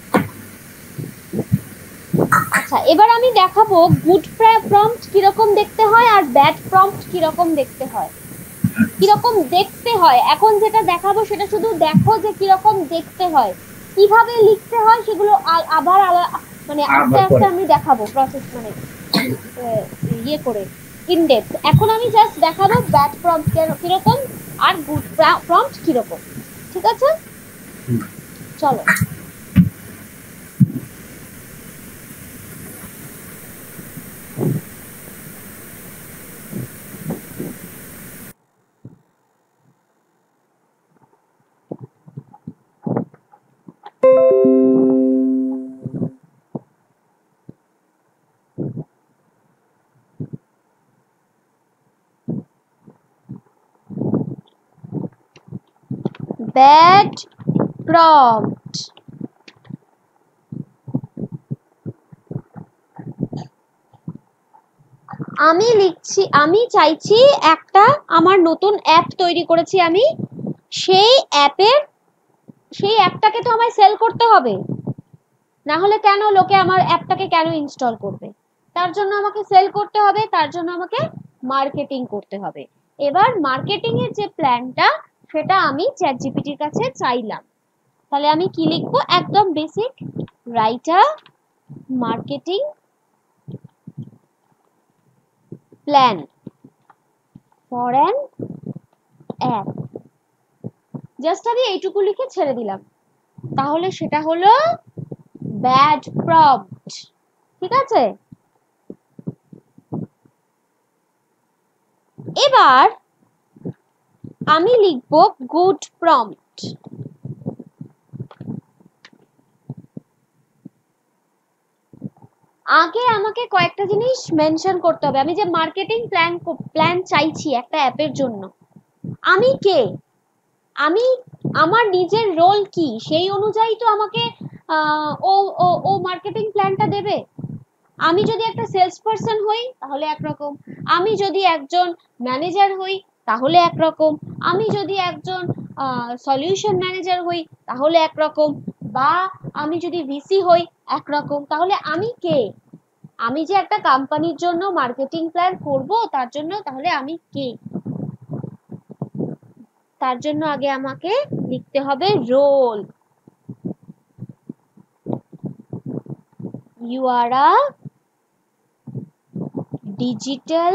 আচ্ছা এবার আমি দেখাবো গুড প্রম্পট কিরকম দেখতে হয় আর ব্যাড প্রম্পট কিরকম দেখতে হয়। কিরকম দেখতে হয় এখন যেটা দেখাবো সেটা শুধু দেখো যে কিরকম দেখতে হয়, কিভাবে লিখতে হয় সেগুলো আবার মানে আস্তে আস্তে আমি দেখাবো প্রসেস, মানে ইয়ে করে ইন ডেপথ। এখন আমি জাস্ট দেখাবো ব্যাড প্রম্পট কিরকম আর গুড প্রম্পট কিরকম। ঠিক আছে চলো। ব্যাড প্রম্পট আমি চাইছি একটা আমার নতুন অ্যাপ তৈরি করেছি আমি, সেই অ্যাপটাকে তো আমায় সেল করতে হবে, না হলে কেন লোকে আমার অ্যাপটাকে কেন ইনস্টল করবে? তার জন্য আমাকে সেল করতে হবে, তার জন্য আমাকে মার্কেটিং করতে হবে। এবার মার্কেটিং এর যে প্ল্যানটা সেটা আমি চ্যাটজিপিটির কাছে চাইলাম। তাহলে আমি কি লিখবো? একদম basic, write a marketing plan for an app. Just আমি এইটুকু লিখে ছেড়ে দিলাম, তাহলে সেটা হলো ব্যাড প্রম্পট। ঠিক আছে, এবার আমি লিখবো গুড প্রম্পট। আগে আমাকে কয়েকটা জিনিস মেনশন করতে হবে। আমি যে মার্কেটিং প্ল্যান চাইছি একটা অ্যাপের জন্য, আমি কে, আমি আমার নিজের রোল কি, সেই অনুযায়ী তো আমাকে ও মার্কেটিং প্ল্যানটা দেবে। আমি যদি একটা সেলস পারসন হই তাহলে একরকম, আমি যদি একজন ম্যানেজার হই তাহলে একরকম, আমি যদি একজন সলিউশন ম্যানেজার হই তাহলে একরকম, বা আমি যদি ভিসি হই একরকম। তাহলে আমি কে, আমি যে একটা কোম্পানির জন্য মার্কেটিং প্ল্যান করব তার জন্য, তাহলে আমি কে? তার জন্য আগে আমাকে লিখতে হবে role. You are a digital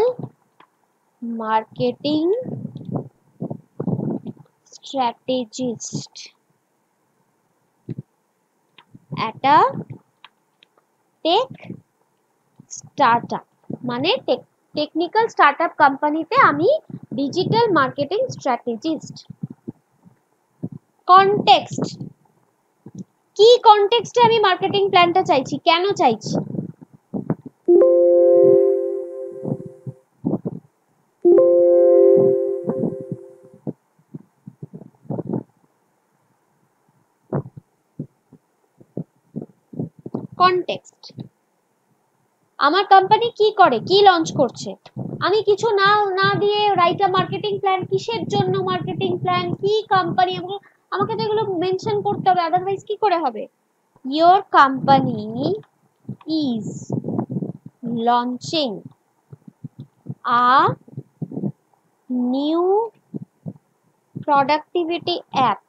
marketing strategist at a tech startup, মানে টেকনিক্যাল স্টার্টআপ কোম্পানিতে আমি ডিজিটাল মার্কেটিং স্ট্র্যাটেজিস্ট। কনটেক্সট, কি কনটেক্সটে আমি মার্কেটিং প্ল্যানটা চাইছি, কেন চাইছি? কনটেক্সট, আমার কোম্পানি কি করে, কি লঞ্চ করছে, আমি কিছু না দিয়ে রাইট আ মার্কেটিং প্ল্যান, কিসের জন্য মার্কেটিং প্ল্যান, কি কোম্পানি, আমাকে তো এগুলো মেনশন করতে হবে, আদারওয়াইজ কি করে হবে? Your company is launching a new productivity app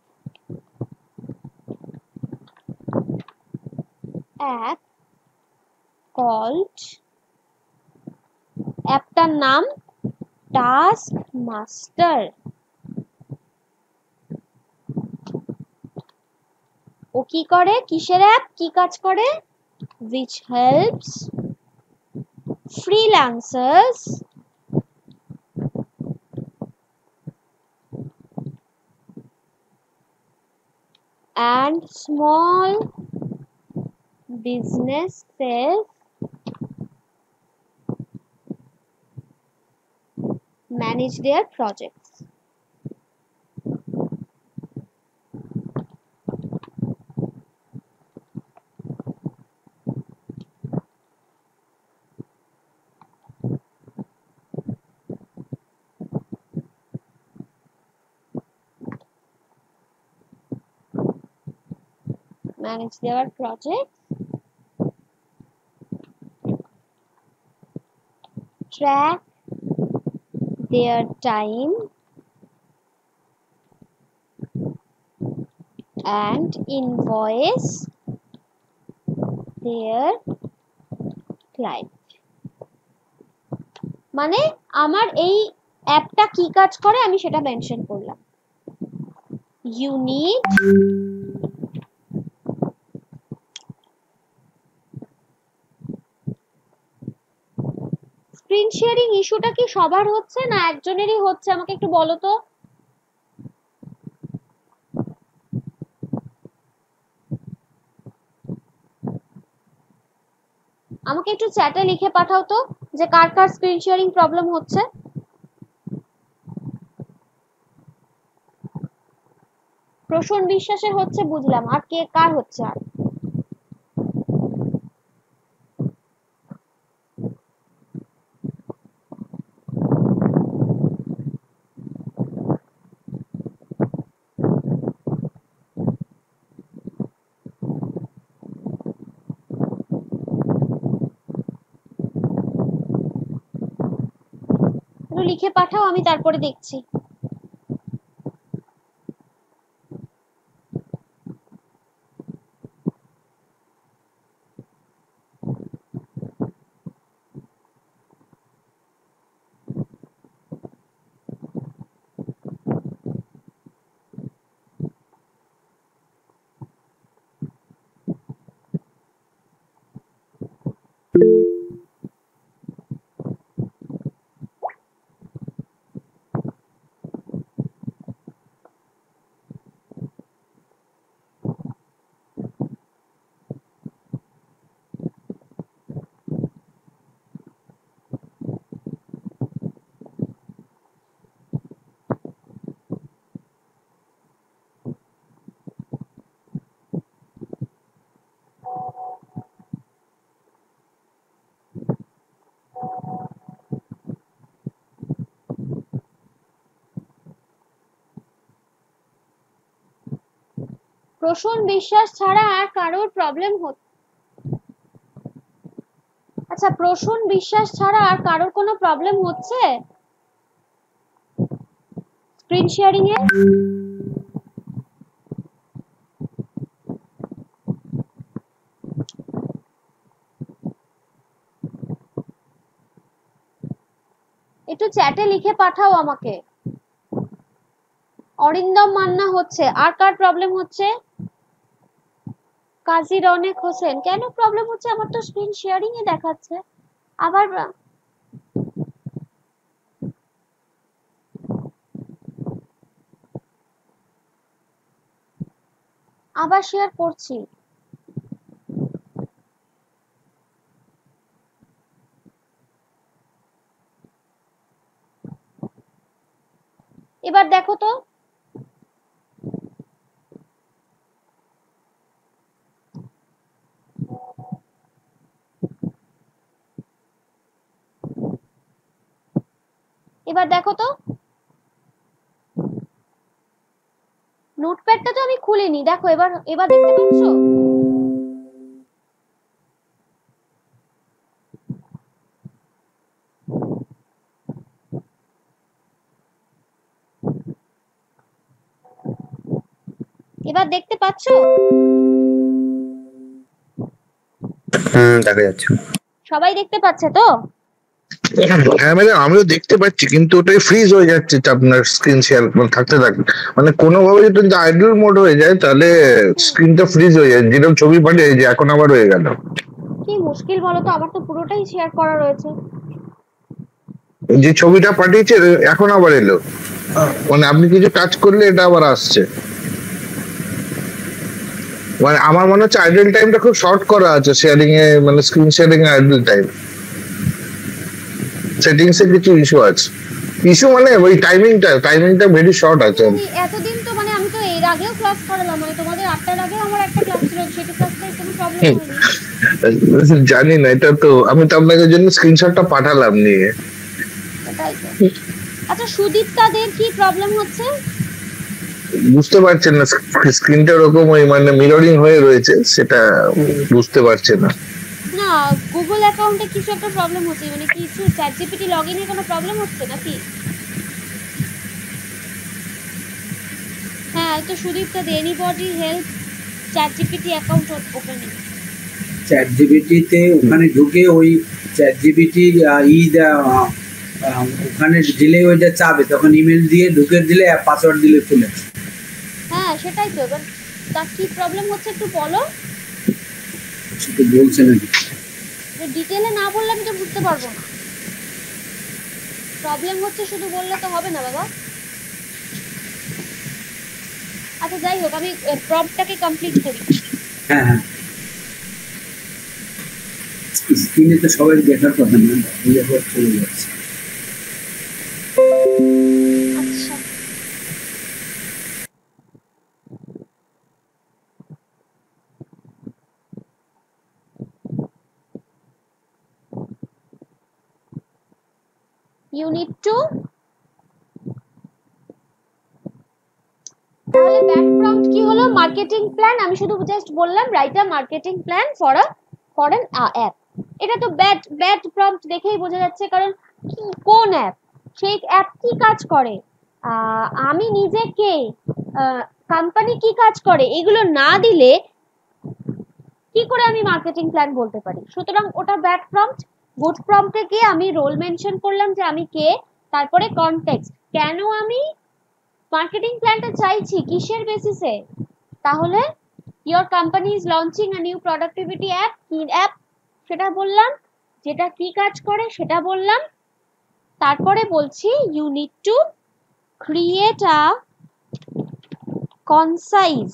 app called, অ্যাপটার নাম টাস্ক মাস্টার। ও কি করে, কিসের অ্যাপ, কি কাজ করে? which helps freelancers and small businesses manage their projects. Manage their projects, track their time and invoice their client. মানে আমার এই অ্যাপটা কি কাজ করে আমি সেটা মেনশন করলাম। You need স্ক্রিন শেয়ারিং ইস্যুটা কি সবার হচ্ছে না একজনেরই হচ্ছে, আমাকে একটু বলো তো। আমাকে একটু চ্যাটে লিখে পাঠাও তো যে কার কার স্ক্রিন শেয়ারিং প্রবলেম হচ্ছে। প্রসূন বিশ্বাসের হচ্ছে বুঝলাম, আর কে কার হচ্ছে? আর লিখে পাঠাও, আমি তারপরে দেখছি। প্রসূন বিশ্বাস ছাড়া আর কারোর প্রবলেম হচ্ছে? আচ্ছা, প্রসূন বিশ্বাস ছাড়া আর কারোর কোনো প্রবলেম হচ্ছে স্ক্রিন শেয়ারিং এ? একটু চ্যাটে লিখে পাঠাও আমাকে। অরিন্দম মান্না হচ্ছে, আর কার প্রবলেম হচ্ছে? কাজী রনেক হোসেন, কেন প্রবলেম হচ্ছে? আমার তো স্ক্রিন শেয়ারিং এ দেখাচ্ছে, আবার আবার শেয়ার করছি। এবার দেখো তো। এবার দেখো তো, নোটপ্যাডটা তো আমি খুলিনি, দেখো এবার এবার দেখতে পাচ্ছ? এবার দেখতে পাচ্ছ? দেখা যাচ্ছে। সবাই দেখতে পাচ্ছে তো? হ্যাঁ ম্যাডাম, আমিও দেখতে পাচ্ছি, কিন্তু ওটাই ফ্রিজ হয়ে যাচ্ছে আপনার স্ক্রিন শেয়ার থাকতে থাকতে। মানে কোনোভাবে যদি আইডল মোড হয়ে যায় তাহলে স্ক্রিনটা ফ্রিজ হয়ে যায়, যেরকম ছবি পাঠিয়ে যে এখন আবার হয়ে গেল। কি মুশকিল বলো তো, আমার তো পুরোটাই শেয়ার করা রয়েছে। যে ছবিটা পাঠিয়েছে এখন আবার এলো, মানে আপনি কিছু কাজ করলে এটা আবার আসছে। মানে আমার মনে হচ্ছে আইডল টাইমটা খুব শর্ট করা আছে শেয়ারিং এ, মানে স্ক্রিন শেয়ারিং এ আইডল টাইম সেটিংস এ কিছু ইস্যু আছে। ইস্যু মানে ওই টাইমিংটা ভেরি শর্ট আছে। এতদিন তো মানে আমি তো এর আগেও ক্লাস করালাম, মানে তোমাদের 8টার আগেও আমার একটা ক্লাস ছিল, সেটা ক্লাসটাই কোনো প্রবলেম হয়নি। জানি না, এটা তো আমি তো আপনাদের জন্য স্ক্রিনশটটা পাঠালাম নিয়ে। সেটাই তো। আচ্ছা, সুদীপ্তাদের কি প্রবলেম হচ্ছে? বুঝতে পারছেন না, স্ক্রিনটা ওরকম ওই মানে মিররিং হয়ে রয়েছে, সেটা বুঝতে পারছে না। না, গুগল অ্যাকাউন্টে কিছু একটা প্রবলেম হচ্ছে, মানে কিছু চ্যাটজিপিটি লগইনে কোনো প্রবলেম হচ্ছে নাকি? হ্যাঁ, তো Sudipta De anybody help ChatGPT account opening. চ্যাটজিপিটিতে ওখানে ঢুকে ওই চ্যাটজিপিটি ওখানে দিলে ওইটা চাবে, তখন ইমেল দিয়ে ঢুকে দিলে পাসওয়ার্ড দিলে খুলে। হ্যাঁ সেটাই তো, এবার তার কি প্রবলেম হচ্ছে একটু বলো। সেটা বলছে নাকি? ডিটেলে না বললে আমি তো বুঝতে পারবো না। প্রবলেম হচ্ছে শুধু বললে তো হবে না বাবা। আচ্ছা যাই হোক, আমি প্রম্পটটাকে কমপ্লিট করি। হ্যাঁ হ্যাঁ, স্ক্রিনে তো সবাই দেখার কথা না, চলে যাচ্ছে। আচ্ছা, you need to, তাহলে ব্যাক প্রম্পট কি হলো? Marketing plan. আমি শুধু জাস্ট বললাম write a marketing plan for an app. এটা তো ব্যাড প্রম্পট দেখেই বোঝা যাচ্ছে, কারণ কি কোন অ্যাপ, সেই অ্যাপ কি কাজ করে, আমি নিজে কে, কোম্পানি কি কাজ করে, এগুলো না দিলে কি করে আমি মার্কেটিং প্ল্যান বলতে পারি? সুতরাং ওটা ব্যাড প্রম্পট। গুড প্রম্পটে গিয়ে আমি রোল মেনশন করলাম যে আমি কে, তারপরে কনটেক্সট, কেন আমি মার্কেটিং প্ল্যানটা চাইছি, কিসের বেসিসে। তাহলে your company is launching a new productivity app, কি অ্যাপ সেটা বললাম, যেটা কি কাজ করে সেটা বললাম। তারপরে বলছি you need to create a concise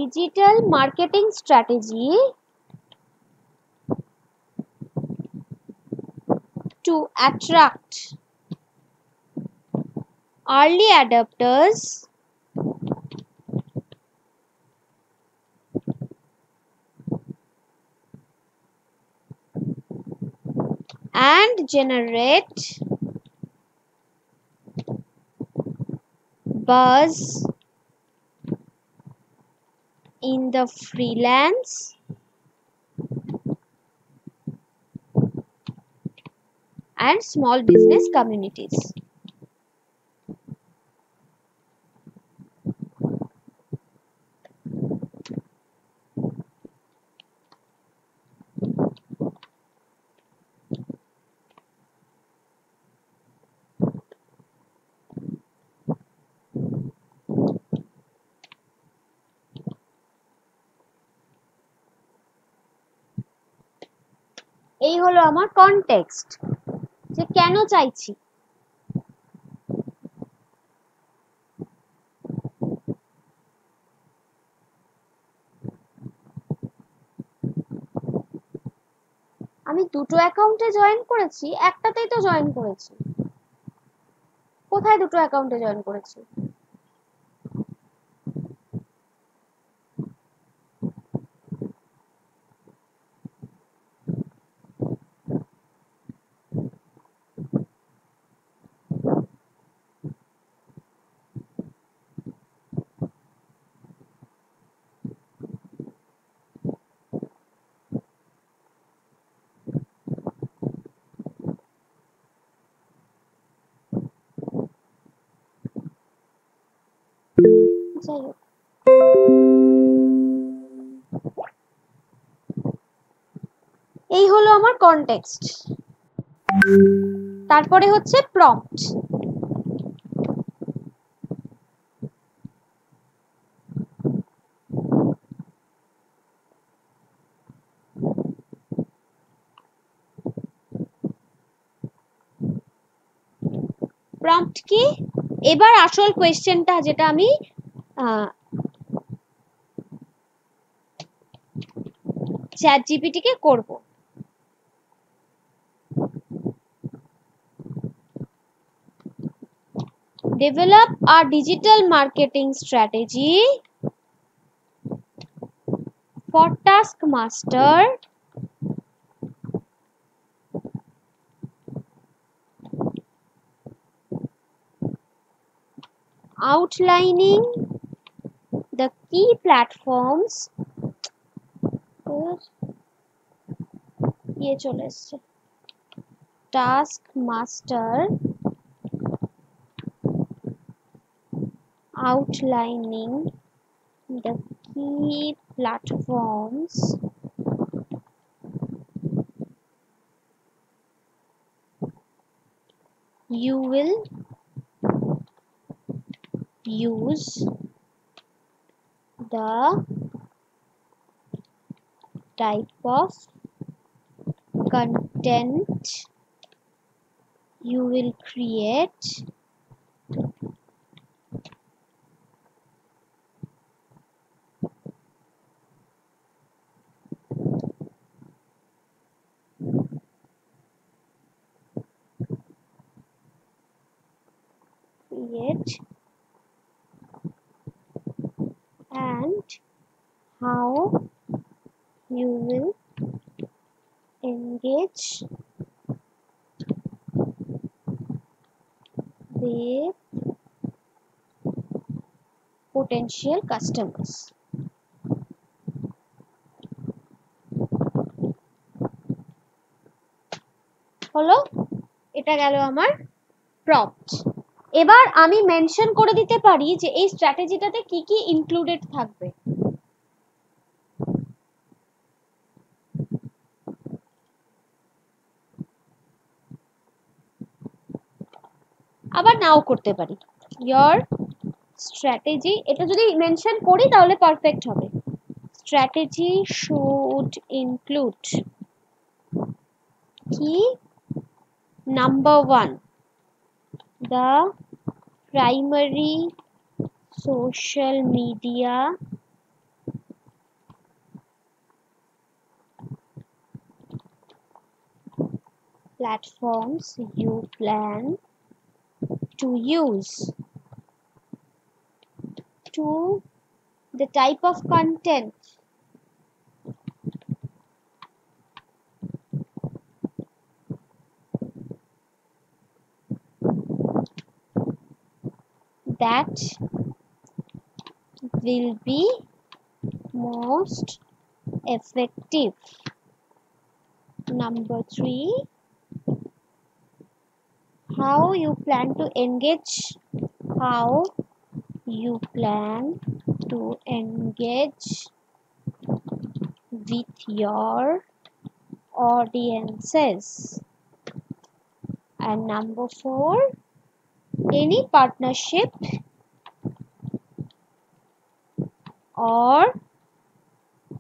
digital marketing strategy to attract early adopters and generate buzz in the freelance and small business communities. এই হলো আমার কনটেক্সট, যে কেন চাইছি। আমি দুটো অ্যাকাউন্টে জয়েন করেছি, একটাতেই তো জয়েন করেছি। কোথায় দুটো অ্যাকাউন্টে জয়েন করেছি? যাই হোক, এই হলো আমার কনটেক্সট। তারপরে হচ্ছে প্রম্পট। প্রম্পট কি? এবার আসল কোয়েশ্চেনটা যেটা আমি ChatGPT কে করব। Develop a digital marketing strategy for Taskmaster outlining the key platforms ये চলে এসছে Taskmaster outlining the key platforms you will use the type of content you will create and how you will engage with potential customers. হলো, এটা গেল আমার প্রম্পট। এবার আমি মেনশন করে দিতে পারি যে এই স্ট্র্যাটেজিটাতে কি কি ইনক্লুডেড থাকবে। আবার নাও করতে পারি। your strategy, এটা যদি মেনশন করি তাহলে পারফেক্ট হবে। strategy should include কি? Number 1, the primary social media platforms you plan to use. 2, the type of content that will be most effective. Number 3, how you plan to engage with your audiences. And number 4, any partnership or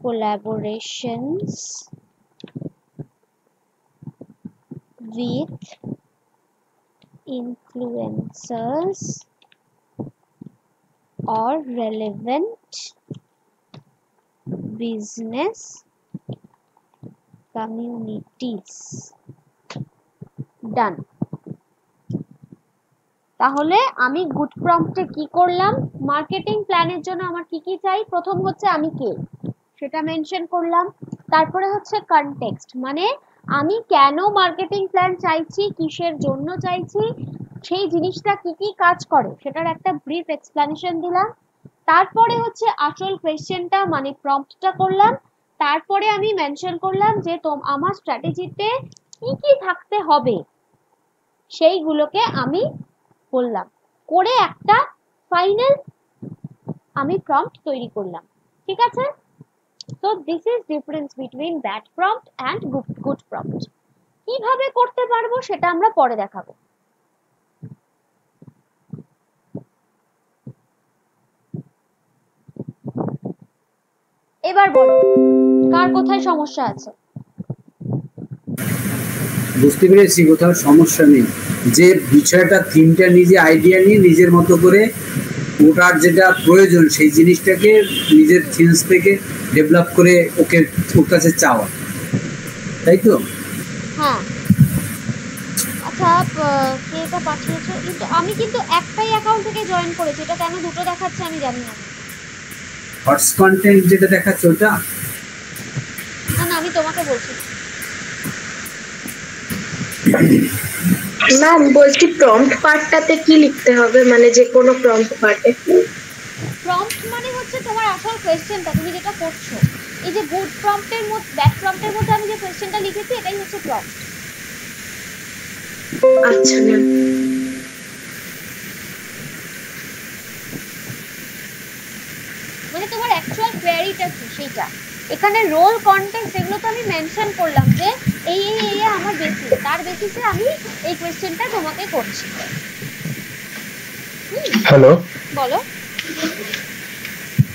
collaborations with influencers or relevant business communities. Done. তাহলে আমি গুড প্রম্পটে কি করলাম? মার্কেটিং প্ল্যানের জন্য আমার কি কি চাই? প্রথম হচ্ছে আমি কে, সেটা মেনশন করলাম। তারপরে হচ্ছে কনটেক্সট, মানে আমি কেন মার্কেটিং প্ল্যান চাইছি, কিসের জন্য চাইছি, সেই জিনিসটা কি কি কাজ করে সেটার একটা ব্রিফ এক্সপ্লেনেশন দিলাম। তারপরে হচ্ছে আসল কোয়েশ্চেনটা মানে প্রম্পটটা করলাম। তারপরে আমি মেনশন করলাম যে আমার স্ট্র্যাটেজিতে কি কি থাকতে হবে সেইগুলোকে আমি বললাম, করে একটা ফাইনাল আমি প্রম্পট তৈরি করলাম, ঠিক আছে? So this is difference between bad prompt and good prompt. কিভাবে করতে পারবো সেটা আমরা পরে দেখাবো। এবার বলো কার কোথায় সমস্যা আছে? বুঝতে পেরেছি, কোথাও সমস্যা নেই। যে বিষয়টা থিমটা নিজে আইডিয়া নিয়ে নিজের মতো করে ওটার যেটা প্রয়োজন সেই জিনিসটাকে নিজের থিমস থেকে ডেভেলপ করে ওকে ওর কাছে চাওয়া, তাই তো? হ্যাঁ। আচ্ছা, কে এটা পাঠিয়েছে? আমি কিন্তু একটাই অ্যাকাউন্ট থেকে জয়েন করেছি, এটা কেন দুটো দেখাচ্ছে আমি জানি না। হটস কন্টেন্ট যেটা দেখাচ্ছে ওটা? না না, আমি তোমাকে বলছি। ম্যাম বলছি প্রম্পট পার্টটাতে কি লিখতে হবে, মানে যে কোনো প্রম্পট পার্টে? প্রম্পট মানে হচ্ছে তোমার আসল কোশ্চেনটা, তুমি যেটা করছো। এই যে গুড প্রম্পটের মধ্যে ব্যাড প্রম্পটের মধ্যে আমি যে কোশ্চেনটা লিখেছি এটাই হচ্ছে প্রম্পট। আচ্ছা ম্যাম। মানে তোমার অ্যাকচুয়াল কোয়েরিটা কি সেটা। এখানে রোল কনটেক্সট এগুলো তো আমি মেনশন করলাম যে এই আমার বেসিস, তার বেসিসে আমি এই কোশ্চেনটা তোমাকে করছি। হ্যালো, বলো।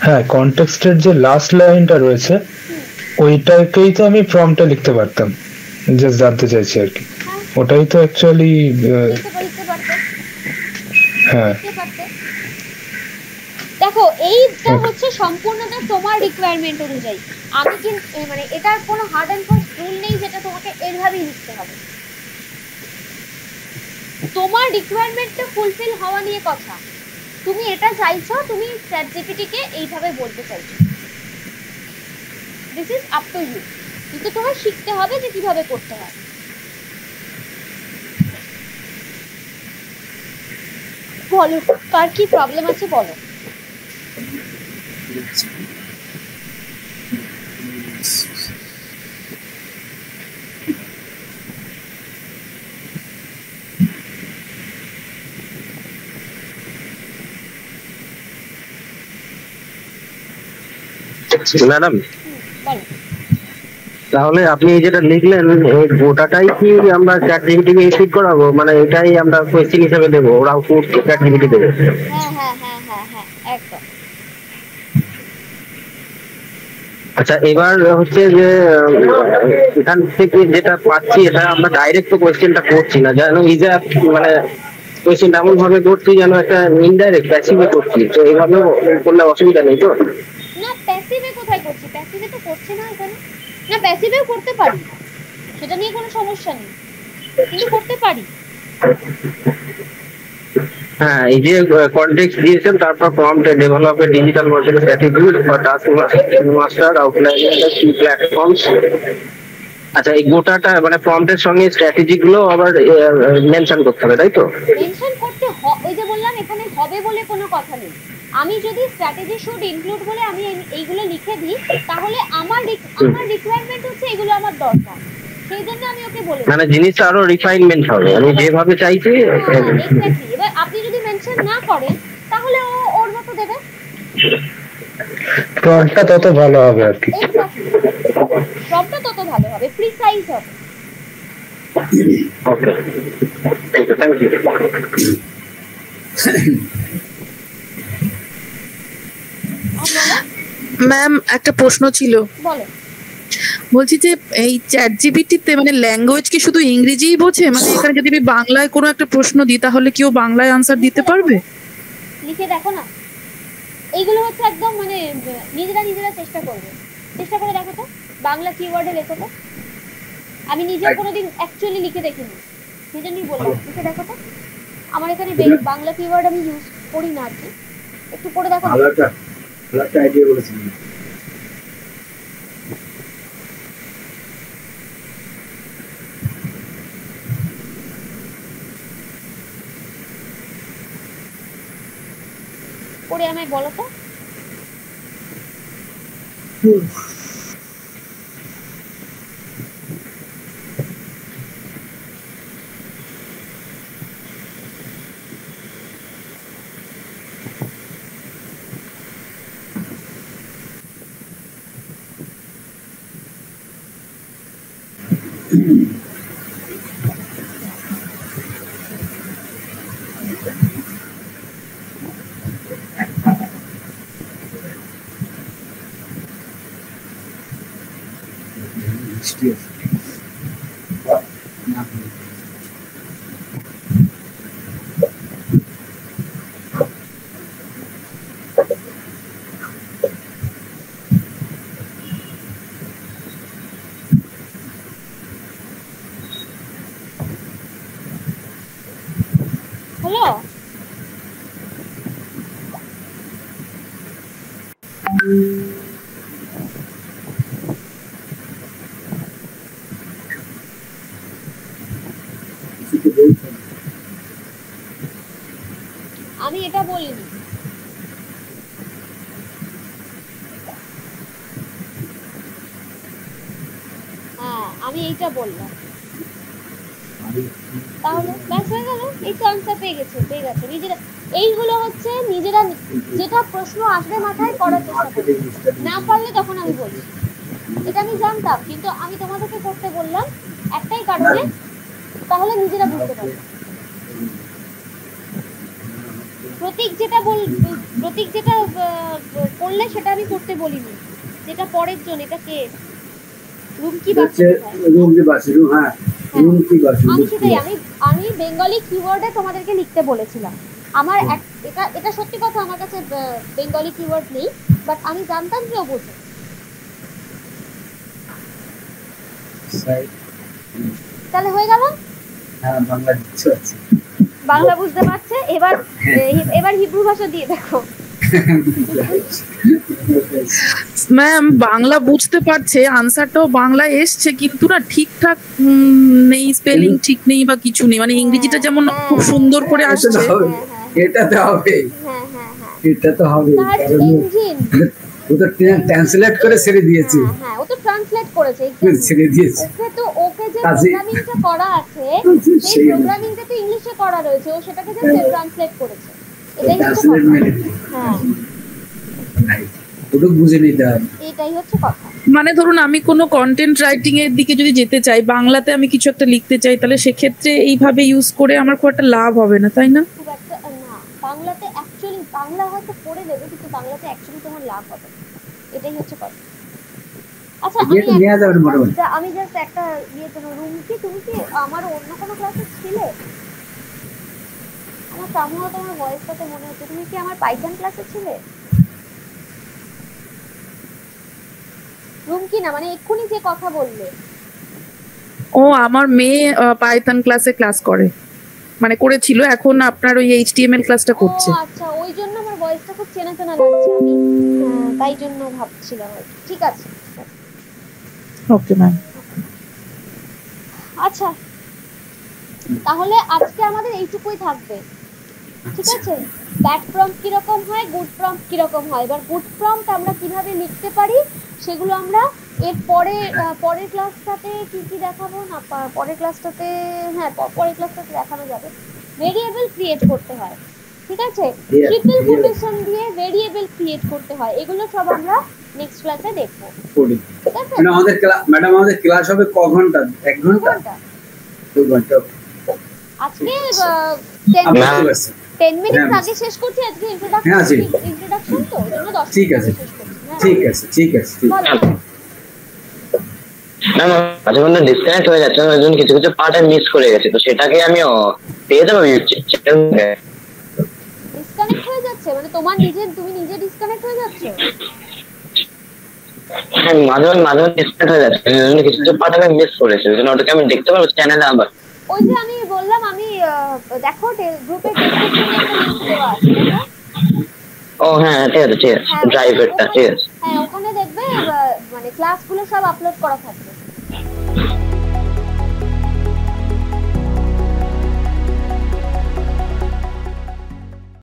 হ্যাঁ, কনটেক্সটের যে লাস্ট লাইনটা রয়েছে ওইটাকেই তো আমি প্রম্পটে লিখতে পারতাম, জাস্ট জানতে চাইছি আর কি। ওটাই তো অ্যাকচুয়ালি হ্যাঁ। দেখো এইটা হচ্ছে সম্পূর্ণটা তোমার রিকোয়ারমেন্ট অনুযায়ী। আমি কিন্তু মানে এটার কোনো হার্ড অ্যান্ড ফাস্ট রুল নেই যেটা তোমাকে এইভাবেই লিখতে হবে। তোমার রিকোয়ারমেন্টটা ফুলফিল হওয়া নিয়ে কথা। তুমি এটা চাইছো, তুমি চ্যাটজিপিটি কে এইভাবে বলতে চাইছো, this is up to you. কিন্তু তোমার শিখতে হবে যে কিভাবে করতে হয়। বলো কার কি প্রবলেম আছে বলো। ম্যাডাম, বলো। তাহলে আপনি যেটা লিখলেন এই গোটাটাই কি আমরা চ্যাটজিপিটি কে ফিড করাবো, মানে এটাই আমরা কোয়েশ্চেন হিসেবে দেবো, ওরা আউটপুট চ্যাটজিপিটি দেবে? হ্যাঁ হ্যাঁ হ্যাঁ হ্যাঁ হ্যাঁ একদম। আচ্ছা, এবার হচ্ছে যে এখান থেকে যেটা পাচ্ছি এটা আমরা ডাইরেক্ট তো কোয়েশ্চেনটা করছি না, যেন ইজা মানে কোয়েশ্চেনটা এমন ভাবে করছি যেন একটা ইনডাইরেক্ট প্যাসিভে করছি, তো এইভাবে করলে অসুবিধা নেই তো? না প্যাসিভে কোথায় করছি, প্যাসিভে তো করছি না এখানে। না প্যাসিভেও করতে পারি, সেটা নিয়ে কোনো সমস্যা নেই, কিন্তু করতে পারি। হ্যাঁ, এই যে কনটেক্সট দিয়েছেন, তারপর prompt develop a digital version strategy for task master আউটলাইনিং the কি প্ল্যাটফর্মস। আচ্ছা, এই গোটাটা মানে প্রম্পটের সঙ্গে স্ট্র্যাটেজি গুলো আবার মেনশন করতে হবে, তাই তো? মেনশন করতে ওই যে বললাম এখানে হবে বলে কোনো কথা নেই। আমি যদি স্ট্র্যাটেজি শুড ইনক্লুড বলে আমি এইগুলো লিখে দিই, তাহলে আমার রিকোয়ারমেন্ট হচ্ছে এগুলো আমার দরকার, সেই জন্য আমি ওকে বলে মানে জিনিসটা আরো রিফাইনমেন্ট হবে, আমি যেভাবে চাইছি। এক্স্যাক্টলি। এবার আপনি যদি মেনশন না করেন তাহলে ও ওর মতো দেবে, প্রম্পটটা তত ভালো হবে আর কি। এক্স্যাক্টলি, সবটা তত ভালো হবে, প্রিসাইজ হবে। ওকে, থ্যাংক ইউ। ম্যাম একটা প্রশ্ন ছিল। বলো। বলছি যে এই চ্যাট জিপিটিতে মানে ল্যাঙ্গুয়েজ কি শুধু ইংরেজিই বোঝে, মানে এখানে যদি আমি বাংলায় কোনো একটা প্রশ্ন দিই তাহলে কি ও বাংলায় আনসার দিতে পারবে? লিখে দেখো না, এইগুলো হচ্ছে একদম মানে নিজেরা চেষ্টা করবে, চেষ্টা করে দেখো তো বাংলা কিওয়ার্ডে লেখো তো। আমি নিজেও কোনোদিন অ্যাকচুয়ালি লিখে দেখিনি, সেজন্যই বললাম লিখে দেখো তো। আমার এখানে বাংলা কিওয়ার্ড আমি ইউজ করি না আর কি, একটু পড়ে দেখো। ভালো একটা আইডিয়া বলেছিলেন। পড়ে আমায় বলো তো। হ্যালো, আমি এটা বলিনি। হ্যাঁ, আমি এইটা বললাম। তাহলে ব্যাস হয়ে গেল, এই তো আনসার পেয়ে গেছে। নিজেরা এইগুলো হচ্ছে নিজেরা যেটা প্রশ্ন আসবে মাথায় করার চেষ্টা করবে, না পারলে তখন আমি বলি। এটা আমি জানতাম, কিন্তু আমি তোমাদেরকে করতে বললাম একটাই কারণে, তাহলে নিজেরা বুঝতে পারবে। প্রতীক যেটা করলে সেটা আমি করতে বলিনি, যেটা পরের জন্য। এটা কে? রুমকি বাসু। হ্যাঁ, আমি সেটাই, আমি বেঙ্গলি কিওয়ার্ডে তোমাদেরকে লিখতে বলেছিলাম। আমার এটা সত্যি কথা, আমার কাছে বেঙ্গলি কিওয়ার্ড নেই, বাট আমি জানতাম যে ও বোঝে। তাহলে হয়ে গেল। বাংলা বুঝতে পারছে। এবার হিব্রু ভাষা দিয়ে দেখো। ম্যাম বাংলা বুঝতে পারছে, আনসারটাও বাংলায় এসছে, কিন্তু না ঠিকঠাক নেই, স্পেলিং ঠিক নেই বা কিছু নেই। মানে ইংরেজিটা যেমন খুব সুন্দর করে আসছে, এটা তো হবে, এটা তো হবে, ও তো ট্রান্সলেট করে ছেড়ে দিয়েছে। হ্যাঁ, ও তো ট্রান্সলেট করেছে, ছেড়ে দিয়েছে। ওকে যে প্রোগ্রামিংটা করা আছে, সেই প্রোগ্রামিংটা তো ইংলিশে করা রয়েছে, ও সেটাকে জাস্ট ট্রান্সলেট করেছে। এটাই হচ্ছে কথা। হ্যাঁ, ওটা বুঝে নিতে হবে, এটাই হচ্ছে কথা। মানে ধরুন আমি কোনো কন্টেন্ট রাইটিং এর দিকে যদি যেতে চাই, বাংলাতে আমি কিছু একটা লিখতে চাই, তাহলে সেক্ষেত্রে এইভাবে ইউজ করে আমার খুব একটা লাভ হবে না, তাই না? খুব একটা না, বাংলাতে অ্যাকচুয়ালি বাংলা হয়তো পড়ে দেবে, কিন্তু বাংলাতে অ্যাকচুয়ালি তোমার লাভ হবে, এটাই হচ্ছে কথা। আচ্ছা, আমি জাস্ট একটা রুমকি, তুমি কি আমার অন্য কোনো ক্লাসে ছিলে? আমার সামনে তোমার ভয়েসটাতে মনে হচ্ছে তুমি কি আমার পাইথন ক্লাসে ছিলে? রুমকি না, মানে এক্ষুনি যে কথা বললে। ও, আমার মেয়ে পাইথন ক্লাসে ক্লাস করে, মানে করেছিল, এখন আপনার ওই এইচটিএমএল ক্লাসটা করছে। আচ্ছা, ওই জন্য আমার ভয়েসটা খুব চেনা চেনা লাগছে, আমি তাই জন্য ভাবছিলাম। ঠিক আছে, ওকে ম্যাম। আচ্ছা, তাহলে আজকে আমাদের এইটুকুই থাকবে, ঠিক আছে? ব্যাড প্রম্পট কিরকম হয়, গুড প্রম্পট কিরকম হয়, এবার গুড প্রম্পট আমরা কিভাবে লিখতে পারি সেগুলো আমরা এর পরের ক্লাসটাতে কি দেখাবো না, পরের ক্লাসটাতে, হ্যাঁ পরের ক্লাসটাতে দেখানো যাবে। ভেরিয়েবল ক্রিয়েট করতে হয়, ঠিক আছে? ট্রিপল কোটেশন দিয়ে ভেরিয়েবল ক্রিয়েট করতে হয়, এগুলো সব আমরা নেক্সট ক্লাসে দেখবো, ঠিক আছে? ম্যাডাম আমাদের ক্লাস হবে ক ঘন্টা? 1 ঘন্টা 2 ঘন্টা? আজকে 10 মিনিট আগে শেষ করছি আজকে। ইন্ট্রোডাকশন তো জন্য 10 ঠিক আছে, ঠিক আছে, ঠিক আছে। না মাঝে মধ্যে ডিসকানেক্ট হয়ে যাচ্ছে, ওই জন্য কিছু কিছু পার্ট আমি মিস করে গেছি, তো সেটাকে আমি পেয়ে যাবো। ডিসকানেক্ট হয়ে যাচ্ছে মানে তুমি নিজে ডিসকানেক্ট হয়ে যাচ্ছে? হ্যাঁ, মাঝে মাঝে ডিসকানেক্ট হয়ে যাচ্ছে, ওই জন্য কিছু কিছু পার্ট আমি মিস করেছি, ওই জন্য ওটাকে আমি দেখতে পারবো চ্যানেলে আবার। ওই যে আমি বললাম, আমি দেখো গ্রুপে ডেসক্রিপশনে একটা লিংক দেওয়া আছে, দেখো। ও হ্যাঁ, ঠিক আছে, ঠিক আছে, ড্রাইভেরটা, ঠিক আছে। হ্যাঁ, ওখানে দেখবে মানে ক্লাসগুলো সব আপলোড করা থাকবে।